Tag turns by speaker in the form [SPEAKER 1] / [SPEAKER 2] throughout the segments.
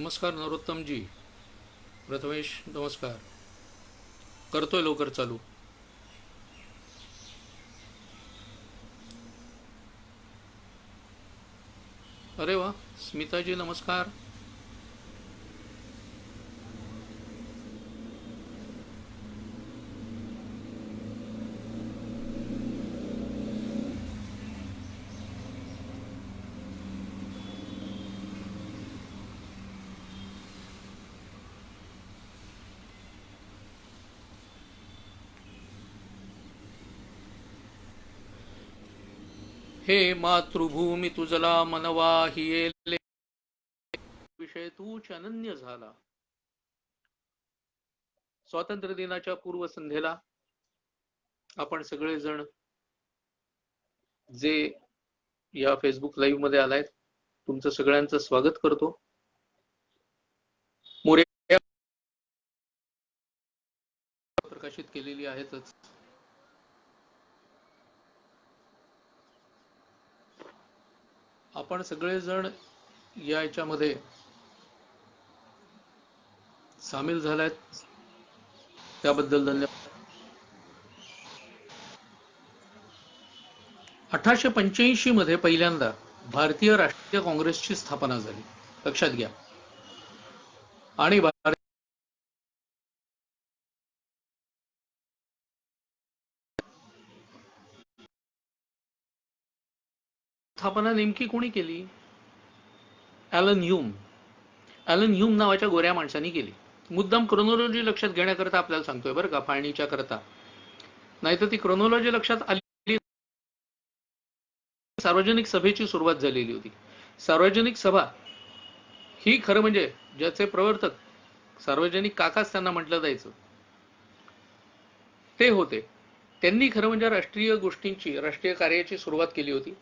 [SPEAKER 1] नमस्कार नरोत्तमजी. प्रथमेश नमस्कार. करतोय लवकर चालू. अरे वा. स्मिताजी नमस्कार. हे मातृभूमी तुझला मनवा हियेले विषय तूच अनन्य झाला. स्वातंत्र्य दिनाच्या पूर्वसंध्येला आपण सगळेजण जे या फेसबुक लाईव्ह मध्ये आलायत तुमचं सगळ्यांचं स्वागत करतो. मोरे प्रकाशित केलेली आहेतच. आपण सगळेजण याच्यामध्ये सामील झालात त्याबद्दल धन्यवाद. 1885 मध्ये पहिल्यांदा भारतीय राष्ट्रीय काँग्रेसची स्थापना झाली, लक्षात घ्या. आणि स्थापना नेमकी कोणी केली? Allen Hume. ॲलन ह्यूम नावाच्या गोऱ्या माणसाने केली. मुद्दाम क्रोनॉलॉजी लक्षात घेण्याकरता आपल्याला सांगतोय बरं का, फाळणीच्या करता. नाहीतर ती क्रोनॉलॉजी लक्षात आली. सार्वजनिक सभेची सुरुवात झालेली होती. सार्वजनिक सभा ही खरं म्हणजे ज्याचे प्रवर्तक सार्वजनिक काकाच त्यांना म्हटलं जायचं ते होते. त्यांनी खरं म्हणजे राष्ट्रीय गोष्टींची, राष्ट्रीय कार्याची सुरुवात केली होती.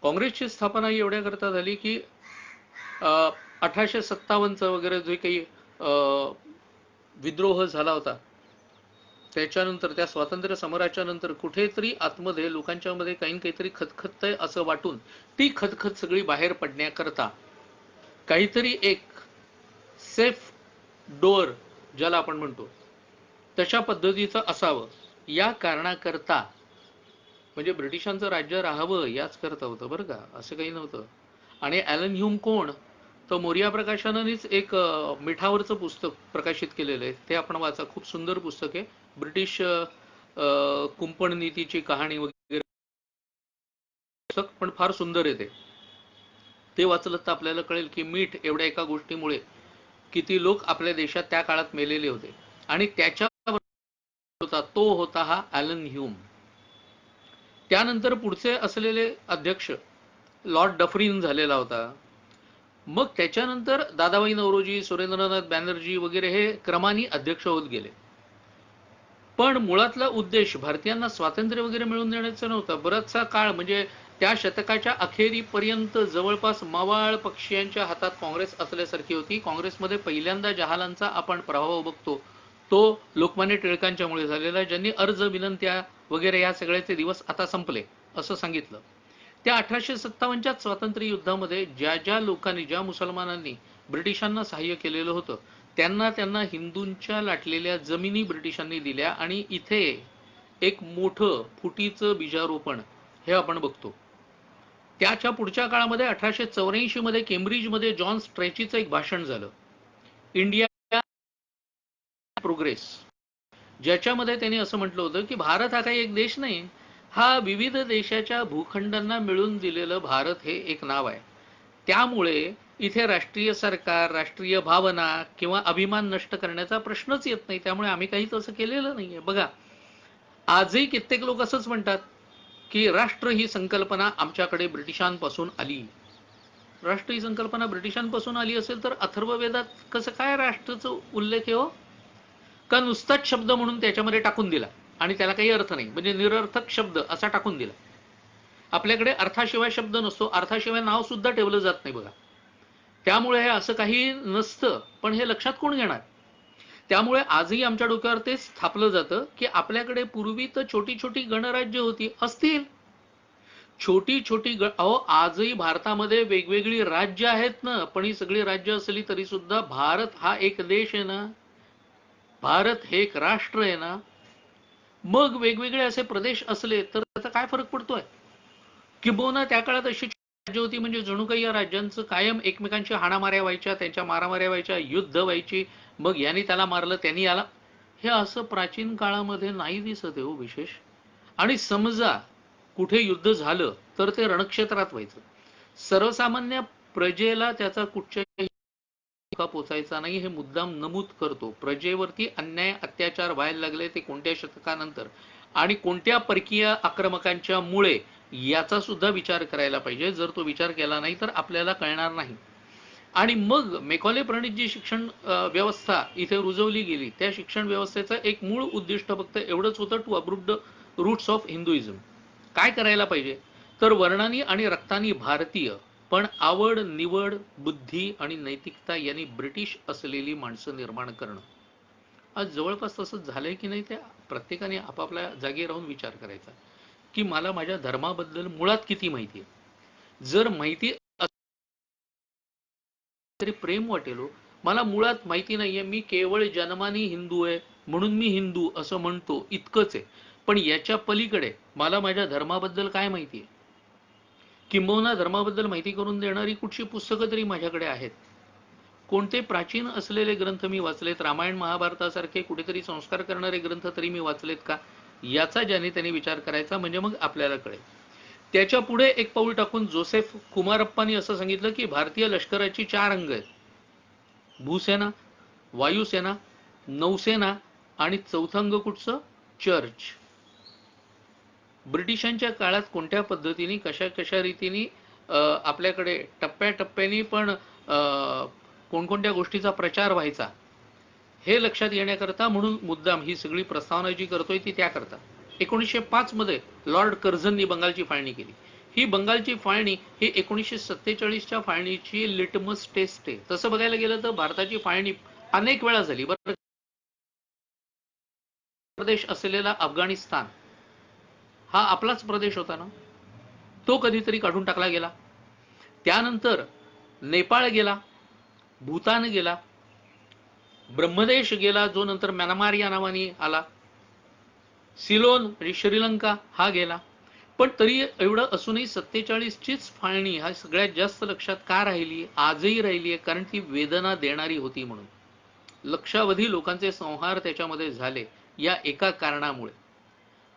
[SPEAKER 1] काँग्रेसची स्थापना एवढ्या करता झाली की 1857चं वगैरे जे काही विद्रोह झाला होता त्याच्यानंतर, त्या स्वातंत्र्य समराच्या नंतर कुठेतरी आतमध्ये लोकांच्या मध्ये काहीतरी खतखततंय असं वाटून ती खतखत सगळी बाहेर पडण्याकरता काहीतरी एक सेफ डोअर ज्याला आपण म्हणतो तशा पद्धतीचं असावं या कारणाकरता, म्हणजे ब्रिटिशांचं राज्य राहावं याच करता होतं बरं का, असं काही नव्हतं. आणि ॲलन ह्यूम कोण? तर मोरिया प्रकाशनानेच एक मिठावरचं पुस्तक प्रकाशित केलेलं आहे, ते आपण वाचा. खूप सुंदर पुस्तक आहे. ब्रिटिश कुंपण नीतीची कहाणी वगैरे पुस्तक, पण फार सुंदर आहे ते वाचलं तर आपल्याला कळेल की मीठ एवढ्या एका गोष्टीमुळे किती लोक आपल्या देशात त्या काळात मेलेले होते. आणि त्याच्या तो होता हा ॲलन ह्यूम. त्यानंतर पुढचे असलेले अध्यक्ष लॉर्ड डफरीन झालेला होता. मग त्याच्यानंतर दादाभाई नौरोजी, सुरेंद्रनाथ बॅनर्जी वगैरे हे क्रमाने अध्यक्ष होत गेले. पण मुळातला उद्देश भारतीयांना स्वातंत्र्य वगैरे मिळवून देण्याचा नव्हता. बराचसा काळ म्हणजे त्या शतकाच्या अखेरीपर्यंत जवळपास मवाळ पक्षीयांच्या हातात काँग्रेस असल्यासारखी होती. काँग्रेसमध्ये पहिल्यांदा जहालांचा आपण प्रभाव बघतो तो लोकमान्य टिळकांच्यामुळे झालेला, ज्यांनी अर्ज विनंत्या वगैरे या सगळ्याचे दिवस आता संपले असं सांगितलं. त्या 1857च्या स्वातंत्र्य युद्धामध्ये ज्या ज्या लोकांनी, ज्या मुसलमानांनी ब्रिटिशांना सहाय्य केलेलं होतं त्यांना हिंदूंच्या लाटलेल्या जमिनी ब्रिटिशांनी दिल्या. आणि इथे एक मोठं फुटीचं बीजारोपण हे आपण बघतो. त्याच्या पुढच्या काळामध्ये 1884 मध्ये केम्ब्रिजमध्ये जॉन स्ट्रेचीचं एक भाषण झालं, इंडिया प्रोग्रेस, ज्याच्यामध्ये त्यांनी असं म्हटलं होतं की भारत हा काही एक देश नाही, हा विविध देशाच्या भूखंडांना मिळून दिलेलं भारत हे एक नाव आहे. त्यामुळे इथे राष्ट्रीय सरकार, राष्ट्रीय भावना किंवा अभिमान नष्ट करण्याचा प्रश्नच येत नाही. त्यामुळे आम्ही काही तसं केलेलं नाहीये. बघा, आजही कित्येक लोक असंच म्हणतात की राष्ट्र ही संकल्पना आमच्याकडे ब्रिटिशांपासून आली. राष्ट्र ही संकल्पना ब्रिटिशांपासून आली असेल तर अथर्ववेदात कसं काय राष्ट्राचा उल्लेख आहे हो? का नुसताच शब्द म्हणून त्याच्यामध्ये टाकून दिला आणि त्याला काही अर्थ नाही, म्हणजे निरर्थक शब्द असा टाकून दिला. आपल्याकडे अर्थाशिवाय शब्द नसतो, अर्थाशिवाय नाव सुद्धा ठेवलं जात नाही बघा. त्यामुळे हे असं काही नसतं, पण हे लक्षात कोण घेणार? त्यामुळे आजही आमच्या डोक्यावर ते स्थापलं जातं की आपल्याकडे पूर्वी तर छोटी छोटी गणराज्य होती, असतील छोटी छोटी अहो आजही भारतामध्ये वेगवेगळी राज्य आहेत ना, पण ही सगळी राज्य असली तरी सुद्धा भारत हा एक देश आहे ना, भारत हे एक राष्ट्र आहे ना. मग वेगवेगळे असे प्रदेश असले तर त्याचा काय फरक पडतोय? किंबहुना त्या काळात अशी राज्य होती म्हणजे जणू काही या राज्यांचं कायम एकमेकांची हाणामाऱ्या व्हायच्या, त्यांच्या मारामाऱ्या व्हायच्या, युद्ध व्हायची. मग यांनी त्याला मारलं, त्यांनी याला. हे असं प्राचीन काळामध्ये नाही दिसत आहे हो विशेष. आणि समजा कुठे युद्ध झालं तर ते रणक्षेत्रात व्हायचं. सर्वसामान्य प्रजेला त्याचा कुठच्याही धोका पोचायचा नाही हे मुद्दाम नमूद करतो. प्रजेवरती अन्याय अत्याचार व्हायला लागले ते कोणत्या शतकानंतर आणि कोणत्या परकीय आक्रमकांच्या मुळे याचा सुद्धा विचार करायला पाहिजे. जर तो विचार केला नाही तर आपल्याला कळणार नाही. आणि मग मेकॉले प्रणीत जी शिक्षण व्यवस्था इथे रुजवली गेली त्या शिक्षण व्यवस्थेचं एक मूळ उद्दिष्ट फक्त एवढंच होतं, to approve the roots of Hinduism. काय करायला पाहिजे तर वर्णानी आणि रक्तानी भारतीय पण आवड निवड बुद्धी आणि नैतिकता यांनी ब्रिटिश असलेली माणसं निर्माण करणं. आज जवळपास तसंच झालंय की नाही ते प्रत्येकाने आपापल्या जागी राहून विचार करायचा की मला माझ्या धर्माबद्दल मुळात किती माहिती आहे. जर माहिती तरी प्रेम वाटेल हो. मला मुळात माहिती नाहीये, मी केवळ जन्माने हिंदू आहे म्हणून मी हिंदू असं म्हणतो इतकंच आहे. पण याच्या पलीकडे मला माझ्या धर्माबद्दल काय माहिती आहे? किंबहुना धर्माबद्दल माहिती करून देणारी कुठची पुस्तकं तरी माझ्याकडे आहेत? कोणते प्राचीन असलेले ग्रंथ मी वाचलेत? रामायण महाभारतासारखे कुठेतरी संस्कार करणारे ग्रंथ तरी मी वाचलेत का? याचा ज्याने त्यांनी विचार करायचा, म्हणजे मग आपल्याला कळेल. त्याच्या पुढे एक पाऊल टाकून जोसेफ कुमारप्पांनी असं सांगितलं की भारतीय लष्कराची 4 अंग आहेत: भूसेना, वायुसेना, नौसेना आणि चौथं अंग कुठचं? चर्च. ब्रिटिशांच्या काळात कोणत्या पद्धतीने कशा कशा रीतीने आपल्याकडे टप्प्याटप्प्याने पण कोणकोणत्या गोष्टीचा प्रचार व्हायचा हे लक्षात येण्याकरता म्हणून मुद्दाम ही सगळी प्रस्तावना जी करतोय ती त्याकरता. 1905 मध्ये लॉर्ड कर्झननी बंगालची फाळणी केली. ही बंगालची फाळणी ही 1947च्या फाळणीची लिटमस टेस्ट आहे. तसं बघायला गेलं तर भारताची फाळणी अनेक वेळा झाली बरं. प्रदेश असलेला अफगाणिस्तान हा आपलाच प्रदेश होता ना, तो कधीतरी काढून टाकला गेला. त्यानंतर नेपाळ गेला, भूतान गेला, ब्रह्मदेश गेला जो नंतर म्यानमार या नावाने आला, सिलोन म्हणजे श्रीलंका हा गेला. पण तरी एवढं असूनही 47चीच फाळणी हा सगळ्यात जास्त लक्षात का राहिली, आजही राहिली आहे? कारण ती वेदना देणारी होती म्हणून. लक्षावधी लोकांचे संहार त्याच्यामध्ये झाले या एका कारणामुळे.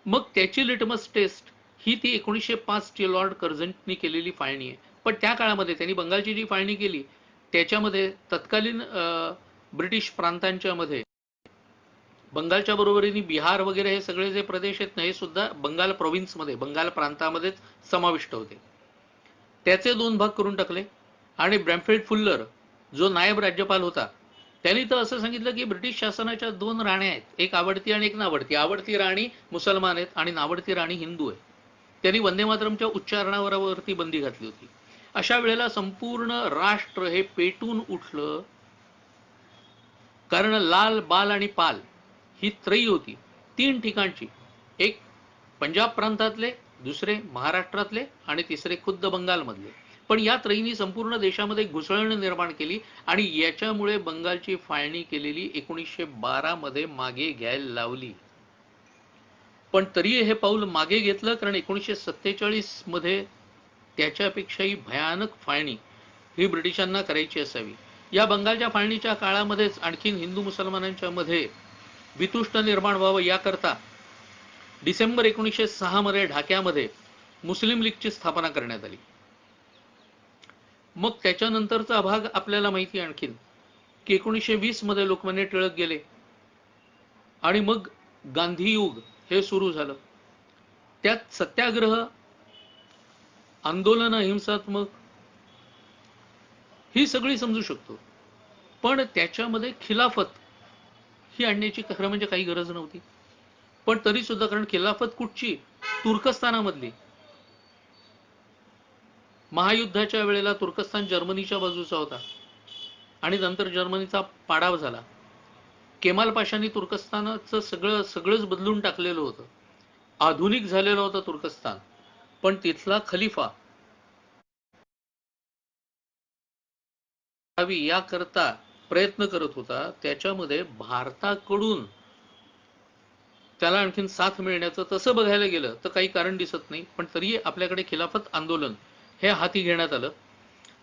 [SPEAKER 1] मग त्याची लिटमस टेस्ट ही ती 1905 ची लॉर्ड कर्झननी केलेली फाळणी आहे. पण त्या काळामध्ये त्यांनी बंगालची जी फाळणी केली त्याच्यामध्ये तत्कालीन ब्रिटिश प्रांतांच्या मध्ये बंगालच्या बरोबरीने बिहार वगैरे हे सगळे जे प्रदेश आहेत ना हे सुद्धा बंगाल प्रोव्हिन्समध्ये, बंगाल प्रांतामध्येच समाविष्ट होते. त्याचे 2 भाग करून टाकले. आणि ब्रॅमफिल्ड फुल्लर जो नायब राज्यपाल होता त्यांनी तर असं सांगितलं की ब्रिटिश शासनाच्या 2 राण्या आहेत, एक आवडती आणि एक नावडती. आवडती राणी मुसलमान आहेत आणि नावडती राणी हिंदू आहे. त्यांनी वंदे मातरमच्या उच्चारणावरती बंदी घातली होती. अशा वेळेला संपूर्ण राष्ट्र हे पेटून उठलं. कारण लाल, बाल आणि पाल ही त्रयी होती 3 ठिकाणची. एक पंजाब प्रांतातले, दुसरे महाराष्ट्रातले आणि तिसरे खुद्द बंगालमधले. पण या त्रयींनी संपूर्ण देशामध्ये घुसळण निर्माण केली आणि याच्यामुळे बंगालची फाळणी केलेली 1912 मध्ये मागे घ्यायला लावली. पण तरी हे पाऊल मागे घेतलं कारण 1947 मध्ये त्याच्यापेक्षाही भयानक फाळणी ही ब्रिटिशांना करायची असावी. या बंगालच्या फाळणीच्या काळामध्येच आणखीन हिंदू मुसलमानांच्या मध्ये वितुष्ट निर्माण व्हावं याकरता डिसेंबर 1906 मध्ये ढाक्यामध्ये मुस्लिम लीगची स्थापना करण्यात आली. मग त्याच्यानंतरचा भाग आपल्याला माहिती आणखीन की 1920 मध्ये लोकमान्य टिळक गेले आणि मग गांधी युग हे सुरू झालं. त्यात सत्याग्रह, आंदोलन हिंसात्मक ही सगळी समजू शकतो. पण त्याच्यामध्ये खिलाफत ही आणण्याची खरं म्हणजे काही गरज नव्हती. पण तरी सुद्धा, कारण खिलाफत कुठची? तुर्कस्तानामधली. महायुद्धाच्या वेळेला तुर्कस्तान जर्मनीच्या बाजूचा होता आणि नंतर जर्मनीचा पाडाव झाला. केमाल पाशांनी तुर्कस्तानाचं सगळंच बदलून टाकलेलं होतं. आधुनिक झालेलं होतं तुर्कस्तान. पण तिथला खलिफा याकरता प्रयत्न करत होता. त्याच्यामध्ये भारताकडून त्याला आणखीन साथ मिळण्याचं तसं बघायला गेलं तर काही कारण दिसत नाही. पण तरी आपल्याकडे खिलाफत आंदोलन हे हाती घेण्यात आलं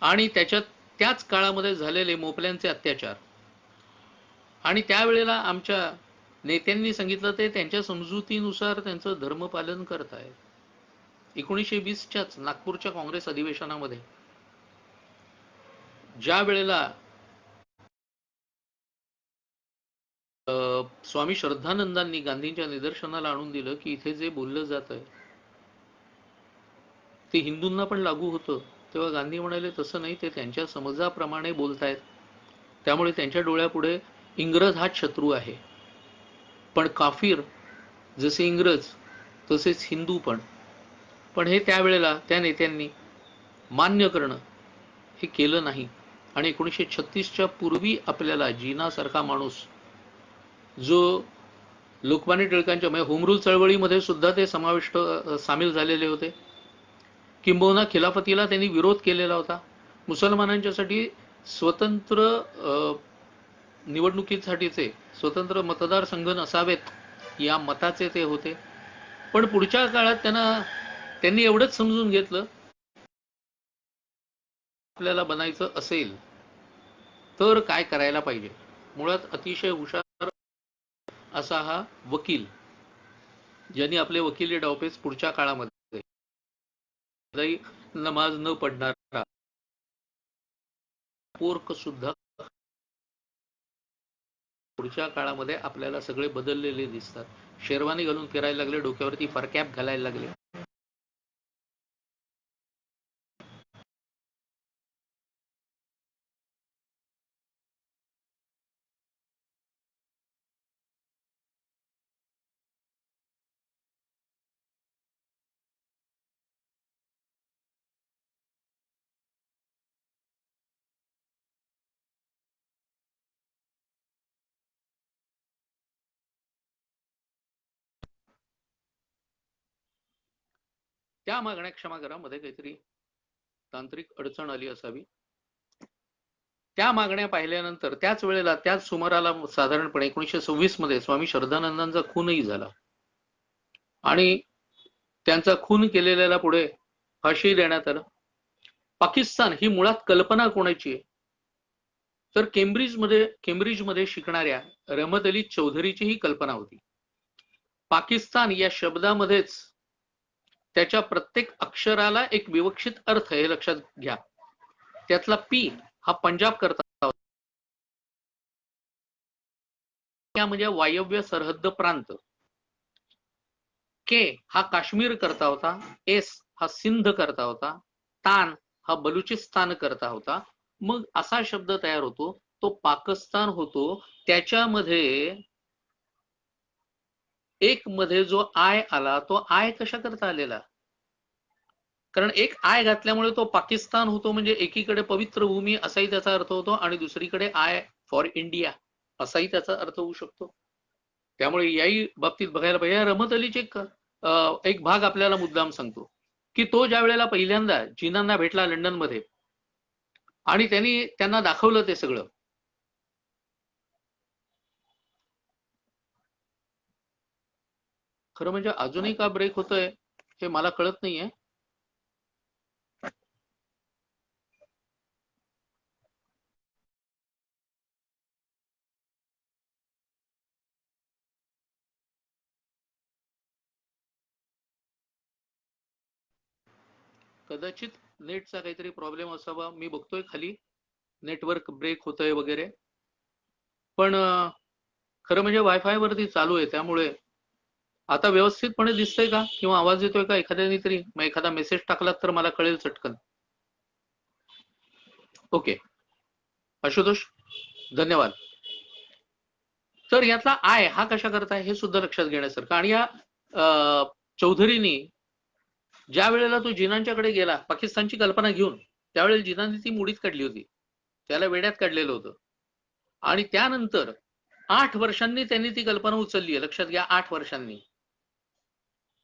[SPEAKER 1] आणि त्याच्यात त्याच काळामध्ये झालेले मोपल्यांचे अत्याचार आणि त्यावेळेला आमच्या नेत्यांनी सांगितलं ते त्यांच्या समजुतीनुसार त्यांचं धर्मपालन करतायत. 1920च्याच नागपूरच्या काँग्रेस अधिवेशनामध्ये ज्या वेळेला स्वामी श्रद्धानंदांनी गांधींच्या निदर्शनाला आणून दिलं की इथे जे बोललं जात आहे ते हिंदूंना पण लागू होतं, तेव्हा गांधी म्हणाले तसं नाही, ते त्यांच्या समजाप्रमाणे बोलतायत, त्यामुळे त्यांच्या डोळ्यापुढे इंग्रज हा शत्रू आहे. पण काफिर जसे इंग्रज तसेच हिंदू पण हे त्यावेळेला त्या नेत्यांनी मान्य करणं हे केलं नाही. आणि 1936च्या पूर्वी आपल्याला जीनासारखा माणूस जो लोकमान्य टिळकांच्या म्हणजे होम रूल चळवळीमध्ये सुद्धा ते समाविष्ट सामील झालेले होते, किंबहुना खिलाफतीला त्यांनी विरोध केलेला होता. मुसलमानांच्यासाठी स्वतंत्र निवडणुकीसाठीचे स्वतंत्र मतदारसंघ नसावेत या मताचे ते होते. पण पुढच्या काळात त्यांनी एवढंच समजून घेतलं, आपल्याला बनायचं असेल तर काय करायला पाहिजे. मुळात अतिशय हुशार असा हा वकील, ज्यांनी आपले वकिली डावपेच पुढच्या काळामध्ये नमाज न पडणारा पोर्क सुद्धा पुढच्या काळामध्ये आपल्याला सगळे बदललेले दिसतात. शेरवानी घालून फिरायला लागले, डोक्यावरती फरकॅप घालायला लागले. त्या मागण्या, क्षमा करा, मध्ये काहीतरी तांत्रिक अडचण आली असावी. त्या मागण्या पाहिल्यानंतर त्याच वेळेला त्याच सुमाराला साधारणपणे 1926 मध्ये स्वामी श्रद्धानंदांचा खूनही झाला आणि त्यांचा खून केलेल्याला पुढे फाशी देण्यात आलं. पाकिस्तान ही मुळात कल्पना कोणाची आहे तर केम्ब्रिजमध्ये शिकणाऱ्या रहमत अली चौधरीची ही कल्पना होती. पाकिस्तान या शब्दामध्येच त्याच्या प्रत्येक अक्षराला एक विवक्षित अर्थ, हे लक्षात घ्या. त्यातला पी हा पंजाब करता होता, म्हणजे वायव्य सरहद्द प्रांत. के हा काश्मीर करता होता, एस हा सिंध करता होता, तान हा बलुचिस्तान करता होता. मग असा शब्द तयार होतो, तो पाकिस्तान होतो. त्याच्यामध्ये एक मध्ये जो आय आला, तो आय कशा करता आलेला, कारण एक आय घातल्यामुळे तो पाकिस्तान होतो, म्हणजे एकीकडे पवित्र भूमी असाही त्याचा अर्थ होतो आणि दुसरीकडे आय फॉर इंडिया असाही त्याचा अर्थ होऊ शकतो. त्यामुळे याही बाबतीत बघायला पाहिजे. रहमत अलीचे एक भाग आपल्याला मुद्दाम सांगतो की तो ज्या वेळेला पहिल्यांदा जिनांना भेटला लंडनमध्ये आणि त्यांना दाखवलं ते सगळं, खरं म्हणजे अजूनही का ब्रेक होतोय हे मला कळत नाहीये. कदाचित नेटचा काहीतरी प्रॉब्लेम असावा, मी बघतोय खाली नेटवर्क ब्रेक होतोय वगैरे, पण खरं म्हणजे वायफाय वरती चालू आहे, त्यामुळे आता व्यवस्थितपणे दिसतंय का, किंवा आवाज येतोय का एखाद्याने तरी? मग एखादा मेसेज टाकलात तर मला कळेल चटकन. ओके आशुतोष, धन्यवाद. तर यातला आय हा कशा करताय हे सुद्धा लक्षात घेण्यासारखं. आणि या चौधरीनी ज्या वेळेला तो जिनांच्याकडे गेला पाकिस्तानची कल्पना घेऊन, त्यावेळेला जिनांनी ती मुडीत काढली होती, त्याला वेड्यात काढलेलं होतं. आणि त्यानंतर 8 वर्षांनी त्यांनी ती कल्पना उचलली आहे, लक्षात घ्या, 8 वर्षांनी.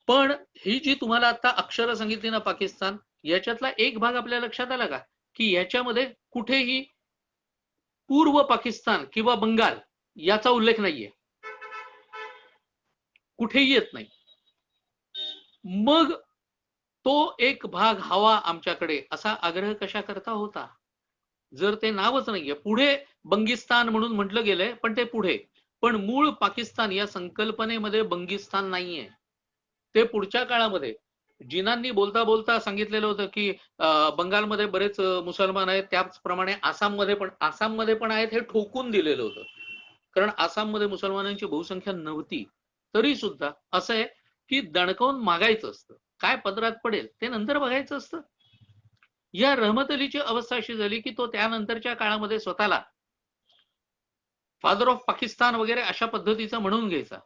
[SPEAKER 1] पण ही जी तुम्हाला आता अक्षरं सांगितली ना पाकिस्तान, याच्यातला एक भाग आपल्या लक्षात आला का, की याच्यामध्ये कुठेही पूर्व पाकिस्तान किंवा बंगाल याचा उल्लेख नाहीये, कुठेही येत नाही. मग तो एक भाग हवा आमच्याकडे असा आग्रह कशा करता होता, जर ते नावच नाहीये. पुढे बंगिस्तान म्हणून म्हटलं गेलंय, पण ते पुढे. पण मूळ पाकिस्तान या संकल्पनेमध्ये बंगिस्तान नाहीये. ते पुढच्या काळामध्ये जिनांनी बोलता बोलता सांगितलेलं होतं की बंगालमध्ये बरेच मुसलमान आहेत, त्याचप्रमाणे आसाममध्ये पण आहेत, हे ठोकून दिलेलं होतं. कारण आसाममध्ये मुसलमानांची बहुसंख्या नव्हती. तरी सुद्धा असं आहे की दणकवून मागायचं असतं, काय पदरात पडेल ते नंतर बघायचं असतं. या रहमत अलीची अवस्था अशी झाली की तो त्यानंतरच्या काळामध्ये स्वतःला फादर ऑफ पाकिस्तान वगैरे अशा पद्धतीचा म्हणून घ्यायचा.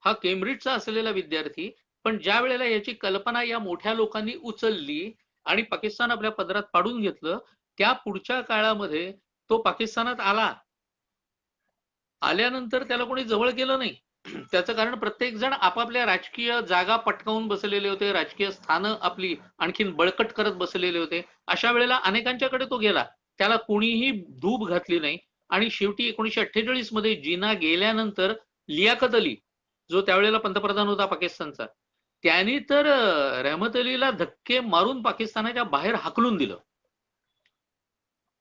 [SPEAKER 1] हा केम्ब्रिजचा असलेला विद्यार्थी, पण ज्या वेळेला याची कल्पना या मोठ्या लोकांनी उचलली आणि पाकिस्तान आपल्या पदरात पाडून घेतलं, त्या पुढच्या काळामध्ये तो पाकिस्तानात आल्यानंतर त्याला कोणी जवळ केलं नाही. त्याचं कारण प्रत्येक जण आपापल्या राजकीय जागा पटकावून बसलेले होते, राजकीय स्थानं आपली आणखीन बळकट करत बसलेले होते. अशा वेळेला अनेकांच्याकडे तो गेला, त्याला कोणीही धूप घातली नाही. आणि शेवटी 1948 मध्ये जिना गेल्यानंतर लियाकत अली, जो त्यावेळेला पंतप्रधान होता पाकिस्तानचा, त्यांनी तर रहमत अलीला धक्के मारून पाकिस्तानाच्या बाहेर हाकलून दिलं.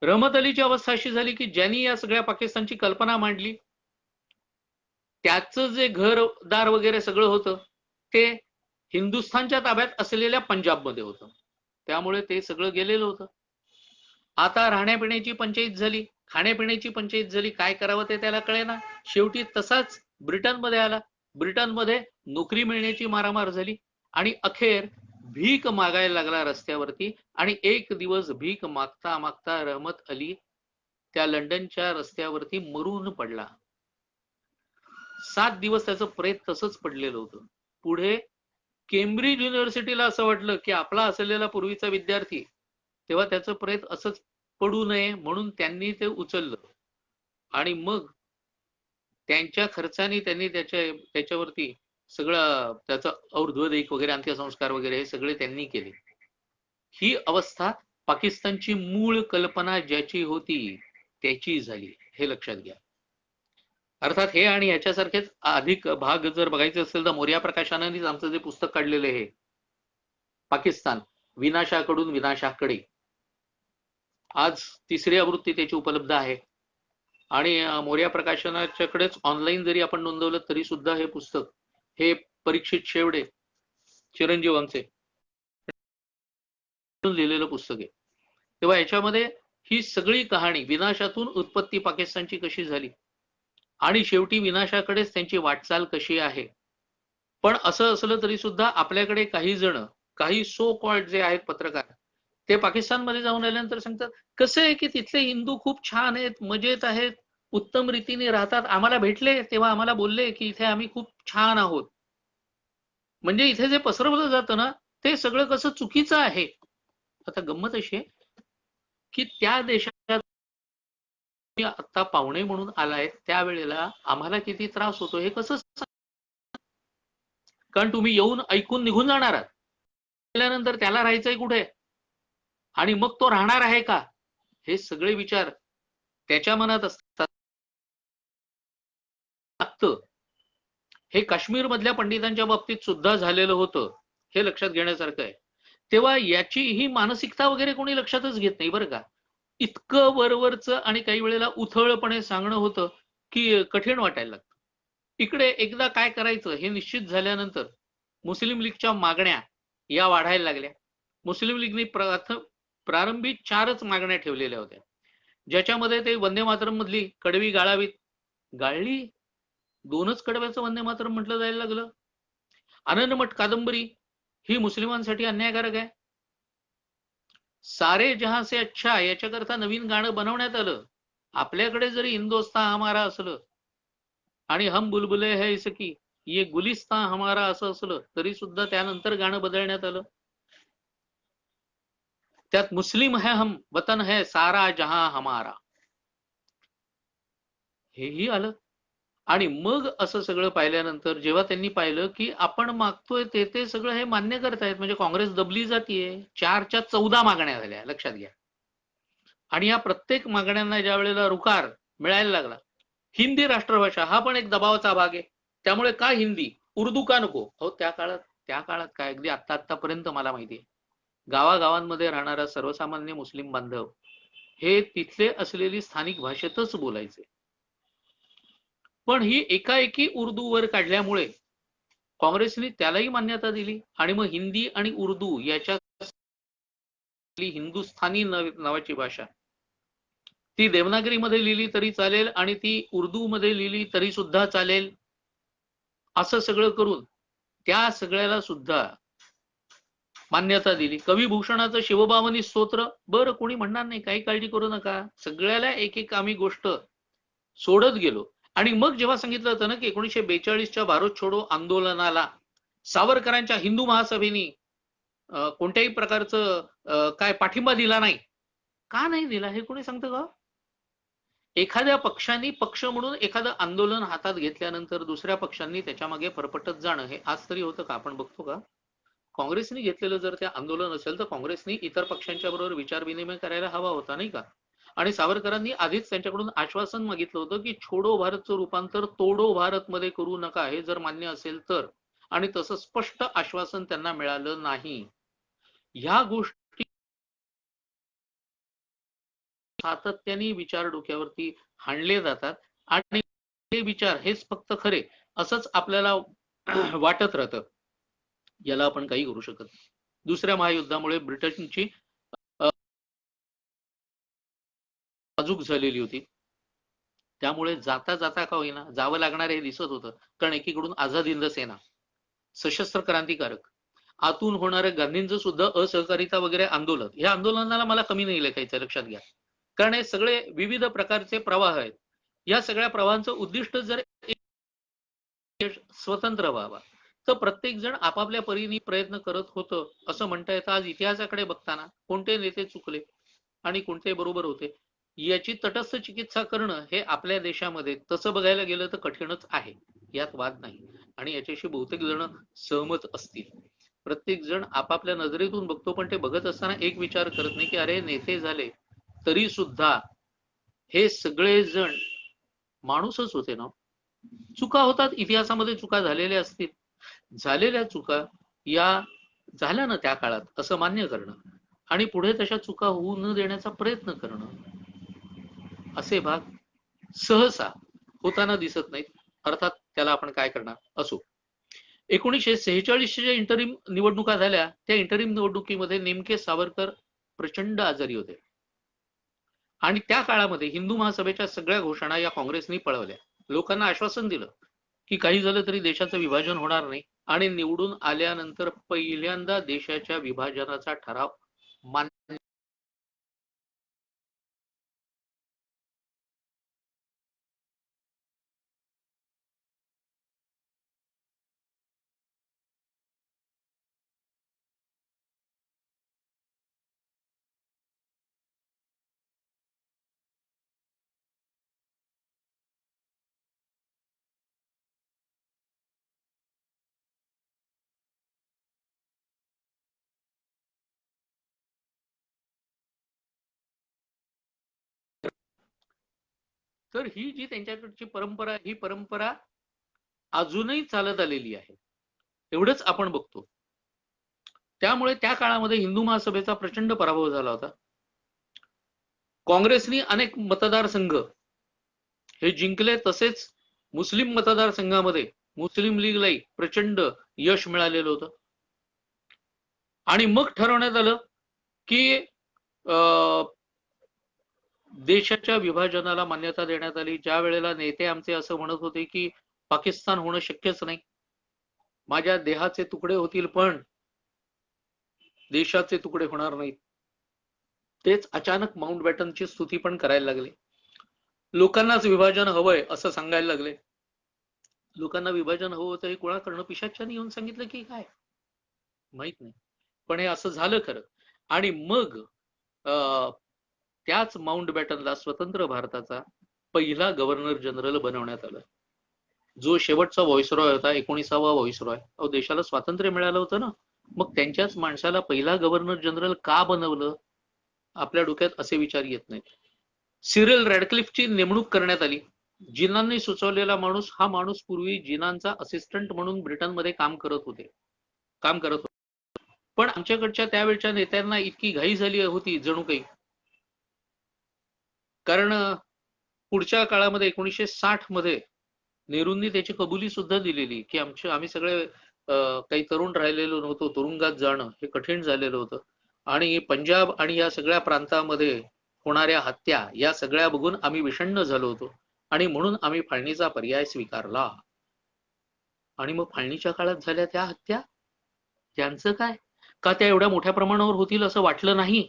[SPEAKER 1] रहमत अलीची अवस्था अशी झाली की ज्यांनी या सगळ्या पाकिस्तानची कल्पना मांडली, त्याचं जे घरदार वगैरे सगळं होतं ते हिंदुस्थानच्या ताब्यात असलेल्या पंजाबमध्ये होतं, त्यामुळे ते सगळं गेलेलं होतं. आता राहण्यापिण्याची पंचायत झाली, खाण्यापिण्याची पंचायत झाली, काय करावं ते त्याला कळेना. शेवटी तसाच ब्रिटनमध्ये आला. ब्रिटनमध्ये नोकरी मिळण्याची मारामार झाली आणि अखेर भीक मागायला लागला रस्त्यावरती. आणि एक दिवस भीक मागता मागता रहमत अली त्या लंडनच्या रस्त्यावरती मरून पडला. 7 दिवस त्याचं प्रेत तसंच पडलेलं होतं. पुढे केम्ब्रिज युनिव्हर्सिटीला असं वाटलं की आपला असलेला पूर्वीचा विद्यार्थी, तेव्हा त्याचं प्रेत असंच पडू नये म्हणून त्यांनी ते उचललं आणि मग त्यांच्या खर्चाने त्यांनी त्याच्यावरती सगळं त्याचं और्ध्वदेहिक वगैरे अंत्यसंस्कार वगैरे हे सगळे त्यांनी केले. ही अवस्था पाकिस्तानची मूळ कल्पना ज्याची होती त्याची झाली, हे लक्षात घ्या. अर्थात हे आणि याच्यासारखेच अधिक भाग जर बघायचे असेल तर मोर्या प्रकाशनानेच आमचं जे पुस्तक काढलेलं आहे पाकिस्तान विनाशाकडून विनाशाकडे, आज 3री आवृत्ती त्याची उपलब्ध आहे. आणि मोर्या प्रकाशनाच्याकडेच ऑनलाईन जरी आपण नोंदवलं तरी सुद्धा हे पुस्तक, हे परीक्षित शेवडे चिरंजीव आमचे लिहिलेलं पुस्तक आहे. तेव्हा याच्यामध्ये ही सगळी कहाणी, विनाशातून उत्पत्ती पाकिस्तानची कशी झाली आणि शेवटी विनाशाकडेच त्यांची वाटचाल कशी आहे. पण असं असलं तरी सुद्धा आपल्याकडे काही जण, काही सो कॉल्ड जे आहेत पत्रकार, ते पाकिस्तानमध्ये जाऊन आल्यानंतर सांगतात कसं आहे की तिथले हिंदू खूप छान आहेत, मजेत आहेत, उत्तम रीतीने राहतात, आम्हाला भेटले तेव्हा आम्हाला बोलले की इथे आम्ही खूप छान आहोत. म्हणजे इथे जे पसरवलं जातं ना ते सगळं कसं चुकीचं आहे. आता गंमत अशी आहे की त्या देशात आता पाहुणे म्हणून आलाय त्यावेळेला आम्हाला किती त्रास होतो हे कसं, कारण तुम्ही येऊन ऐकून निघून जाणार आहात, गेल्यानंतर त्याला राहायचंय कुठे आणि मग तो राहणार आहे का, हे सगळे विचार त्याच्या मनात असतात. हे काश्मीर मधल्या पंडितांच्या बाबतीत सुद्धा झालेलं होतं, हे लक्षात घेण्यासारखं आहे. तेव्हा याची ही मानसिकता वगैरे कोणी लक्षातच घेत नाही बरं का. इतकं वरवरचं आणि काही वेळेला उथळपणे सांगणं होतं की कठीण वाटायला लागतं. इकडे एकदा काय करायचं हे निश्चित झाल्यानंतर मुस्लिम लीगच्या मागण्या या वाढायला लागल्या. मुस्लिम लीगने प्रारंभी 4च मागण्या ठेवलेल्या होत्या, ज्याच्यामध्ये ते वंदे मातरम मधली कडवी गाळावीत, गाळली. 2च कडव्याचं वंदे मातरम म्हटलं जायला लागलं. आनंदमठ कादंबरी ही मुस्लिमांसाठी अन्यायकारक आहे. सारे जहां से अच्छा याच्याकरता नवीन गाणं बनवण्यात आलं. आपल्याकडे जरी हिंदुस्तान हमारा असलं आणि हम बुलबुले है इसकी ये गुलिस्तान हमारा असं असलं तरी सुद्धा त्यानंतर गाणं बदलण्यात आलं. त्यात मुस्लिम है हम, वतन है सारा जहां हमारा, हेही आलं. आणि मग असं सगळं पाहिल्यानंतर जेव्हा त्यांनी पाहिलं की आपण मागतोय ते सगळं हे मान्य करतायत, म्हणजे काँग्रेस दबली जातीये. 4च्या 14 मागण्या झाल्या, लक्षात घ्या. आणि या प्रत्येक मागण्यांना ज्या वेळेला रुकार मिळायला लागला, हिंदी राष्ट्रभाषा हा पण एक दबावाचा भाग आहे. त्यामुळे का हिंदी, उर्दू का नको? हो, त्या काळात काय, अगदी आतापर्यंत मला माहिती आहे, गावागावांमध्ये राहणारा सर्वसामान्य मुस्लिम बांधव हे तिथले असलेली स्थानिक भाषेतच बोलायचे. पण ही एकाएकी उर्दूवर काढल्यामुळे काँग्रेसने त्यालाही मान्यता दिली आणि मग हिंदी आणि उर्दू याच्या हिंदुस्थानी नावाची भाषा, ती देवनागरीमध्ये लिहिली तरी चालेल आणि ती उर्दू मध्ये लिहिली तरी सुद्धा चालेल, असं सगळं करून त्या सगळ्याला सुद्धा मान्यता दिली. कविभूषणाचं शिवबावनी स्तोत्र, बरं कोणी म्हणणार नाही, काही काळजी करू नका, सगळ्याला एक एक आम्ही गोष्ट सोडत गेलो. आणि मग जेव्हा सांगितलं होतं ना की 1942च्या भारत छोडो आंदोलनाला सावरकरांच्या हिंदू महासभेनी कोणत्याही प्रकारचं काय पाठिंबा दिला नाही, का नाही दिला हे कोणी सांगतं का? एखाद्या पक्षांनी पक्ष म्हणून एखादं आंदोलन हातात घेतल्यानंतर दुसऱ्या पक्षांनी त्याच्या मागे फरफटत जाणं हे आज तरी होतं का? आपण बघतो का? काँग्रेसने घेतलेलं जर ते आंदोलन असेल तर काँग्रेसने इतर पक्षांच्या बरोबर विचार विनिमय करायला हवा होता, नाही का? आणि सावरकरांनी आधीच त्यांच्याकडून आश्वासन मागितलं होतं की छोडो भारतचं रूपांतर तोडो भारत मध्ये करू नका, हे जर मान्य असेल तर. आणि तसं स्पष्ट आश्वासन त्यांना मिळालं नाही. ह्या गोष्टी सातत्याने विचार डोक्यावरती हाणले जातात आणि हे विचार हेच फक्त खरे असंच आपल्याला वाटत राहतं. याला आपण काही करू शकत. दुसऱ्या महायुद्धामुळे ब्रिटनची नाजूक झालेली होती, त्यामुळे जाता जाता का होईना जावं लागणार हे दिसत होतं. कारण एकीकडून आझाद हिंद सेना, सशस्त्र क्रांतिकारक, आतून होणाऱ्या गांधींचं सुद्धा असहकारिता वगैरे आंदोलन, या आंदोलनाला मला कमी नाही लेखायचं, लक्षात घ्या. कारण हे सगळे विविध प्रकारचे प्रवाह आहेत. या सगळ्या प्रवाहांचं उद्दिष्ट जर स्वतंत्र व्हावा, तर प्रत्येक जण आपापल्या परीने प्रयत्न करत होतं असं म्हणता येतं. आज इतिहासाकडे बघताना कोणते नेते चुकले आणि कोणते बरोबर होते याची तटस्थ चिकित्सा करणं हे आपल्या देशामध्ये तसं बघायला गेलं तर कठीणच आहे, यात वाद नाही. आणि याच्याशी बहुतेक जण सहमत असतील. प्रत्येक जण आपापल्या नजरेतून बघतो, पण ते बघत असताना एक विचार करत नाही की अरे नेते झाले तरी सुद्धा हे सगळे जण माणूसच होते ना. चुका होतात, इतिहासामध्ये चुका झालेल्या असतील, झालेल्या चुका या झाल्या ना त्या काळात असं मान्य करणं आणि पुढे तशा चुका होऊ न देण्याचा प्रयत्न करणं, असे भाग सहसा होताना दिसत नाहीत. अर्थात त्याला आपण काय करणार असो. 1946च्या इंटरिम निवडणुका झाल्या. त्या इंटरिम निवडणुकीमध्ये नेमके सावरकर प्रचंड आजारी होते आणि त्या काळामध्ये हिंदू महासभेच्या सगळ्या घोषणा या काँग्रेसने पळवल्या. लोकांना आश्वासन दिलं की काही झालं तरी देशाचं विभाजन होणार नाही आणि निवडून आल्यानंतर पहिल्यांदा देशाच्या विभाजनाचा ठराव मान्य. तर ही जी त्यांच्याकडची परंपरा, ही परंपरा अजूनही चालत आलेली आहे, एवढंच आपण बघतो. त्यामुळे त्या काळामध्ये हिंदू महासभेचा प्रचंड पराभव झाला होता. काँग्रेसने अनेक मतदारसंघ हे जिंकले, तसेच मुस्लिम मतदारसंघामध्ये मुस्लिम लीगलाही प्रचंड यश मिळालेलं होतं. आणि मग ठरवण्यात आलं की देशाच्या विभाजनाला मान्यता देण्यात आली. ज्या वेळेला नेते आमचे असं म्हणत होते की पाकिस्तान होणं शक्यच नाही, माझ्या देहाचे तुकडे होतील पण देशाचे तुकडे होणार नाहीत, तेच अचानक माउंट बॅटनची स्तुती पण करायला लागले. लोकांनाच विभाजन हवंय असं सांगायला लागले. लोकांना विभाजन हवं होतं हे कोणाकडनं, पिशाच्यांनी येऊन सांगितलं की काय माहित नाही, पण हे असं झालं खरं. आणि मग त्याच माउंट बॅटनला स्वतंत्र भारताचा पहिला गव्हर्नर जनरल बनवण्यात आलं. जो शेवटचा व्हॉइसरॉय होता, 19वा व्हॉइसरॉय. अहो देशाला स्वातंत्र्य मिळालं होतं ना, मग त्यांच्याच माणसाला पहिला गव्हर्नर जनरल का बनवलं? आपल्या डोक्यात असे विचार येत नाहीत. सिरिल रॅडक्लिफची नेमणूक करण्यात आली. जिनांनी सुचवलेला माणूस, हा माणूस पूर्वी जिनांचा असिस्टंट म्हणून ब्रिटनमध्ये काम करत होते. पण आमच्याकडच्या त्यावेळच्या नेत्यांना इतकी घाई झाली होती जणू काही, कारण पुढच्या काळामध्ये 1960 मध्ये नेहरूंनी त्याची कबुली सुद्धा दिलेली की आम्ही सगळे काही तरुण राहिलेलो नव्हतो, तुरुंगात जाणं हे कठीण झालेलं होतं आणि पंजाब आणि या सगळ्या प्रांतामध्ये होणाऱ्या हत्या या सगळ्या बघून आम्ही विषण्ण झालो होतो आणि म्हणून आम्ही फाळणीचा पर्याय स्वीकारला. आणि मग फाळणीच्या काळात झाल्या त्या हत्या, त्यांचं काय? का त्या एवढ्या मोठ्या प्रमाणावर होतील असं वाटलं नाही?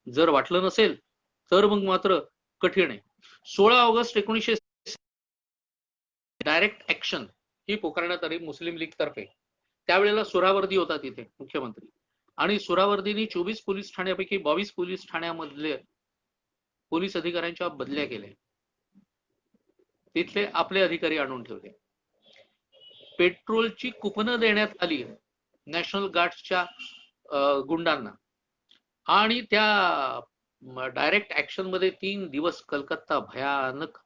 [SPEAKER 1] जर वाटलं नसेल तर मग मात्र कठीण आहे. 16 ऑगस्ट 1900 डायरेक्ट ऍक्शन ही पुकारण्यात आली मुस्लिम लीग तर्फे. त्यावेळेला सुरावर्दी होता तिथे मुख्यमंत्री, आणि सुरावर्दीनी 24 पोलीस ठाण्यापैकी 22 पोलीस ठाण्यामधले पोलीस अधिकाऱ्यांच्या बदल्या केल्या. तिथले आपले अधिकारी आणून ठेवले. पेट्रोलची कुपनं देण्यात आली नॅशनल गार्डच्या गुंडांना, आणि त्या डायरेक्ट ऍक्शन मध्ये 3 दिवस कलकत्ता भयानक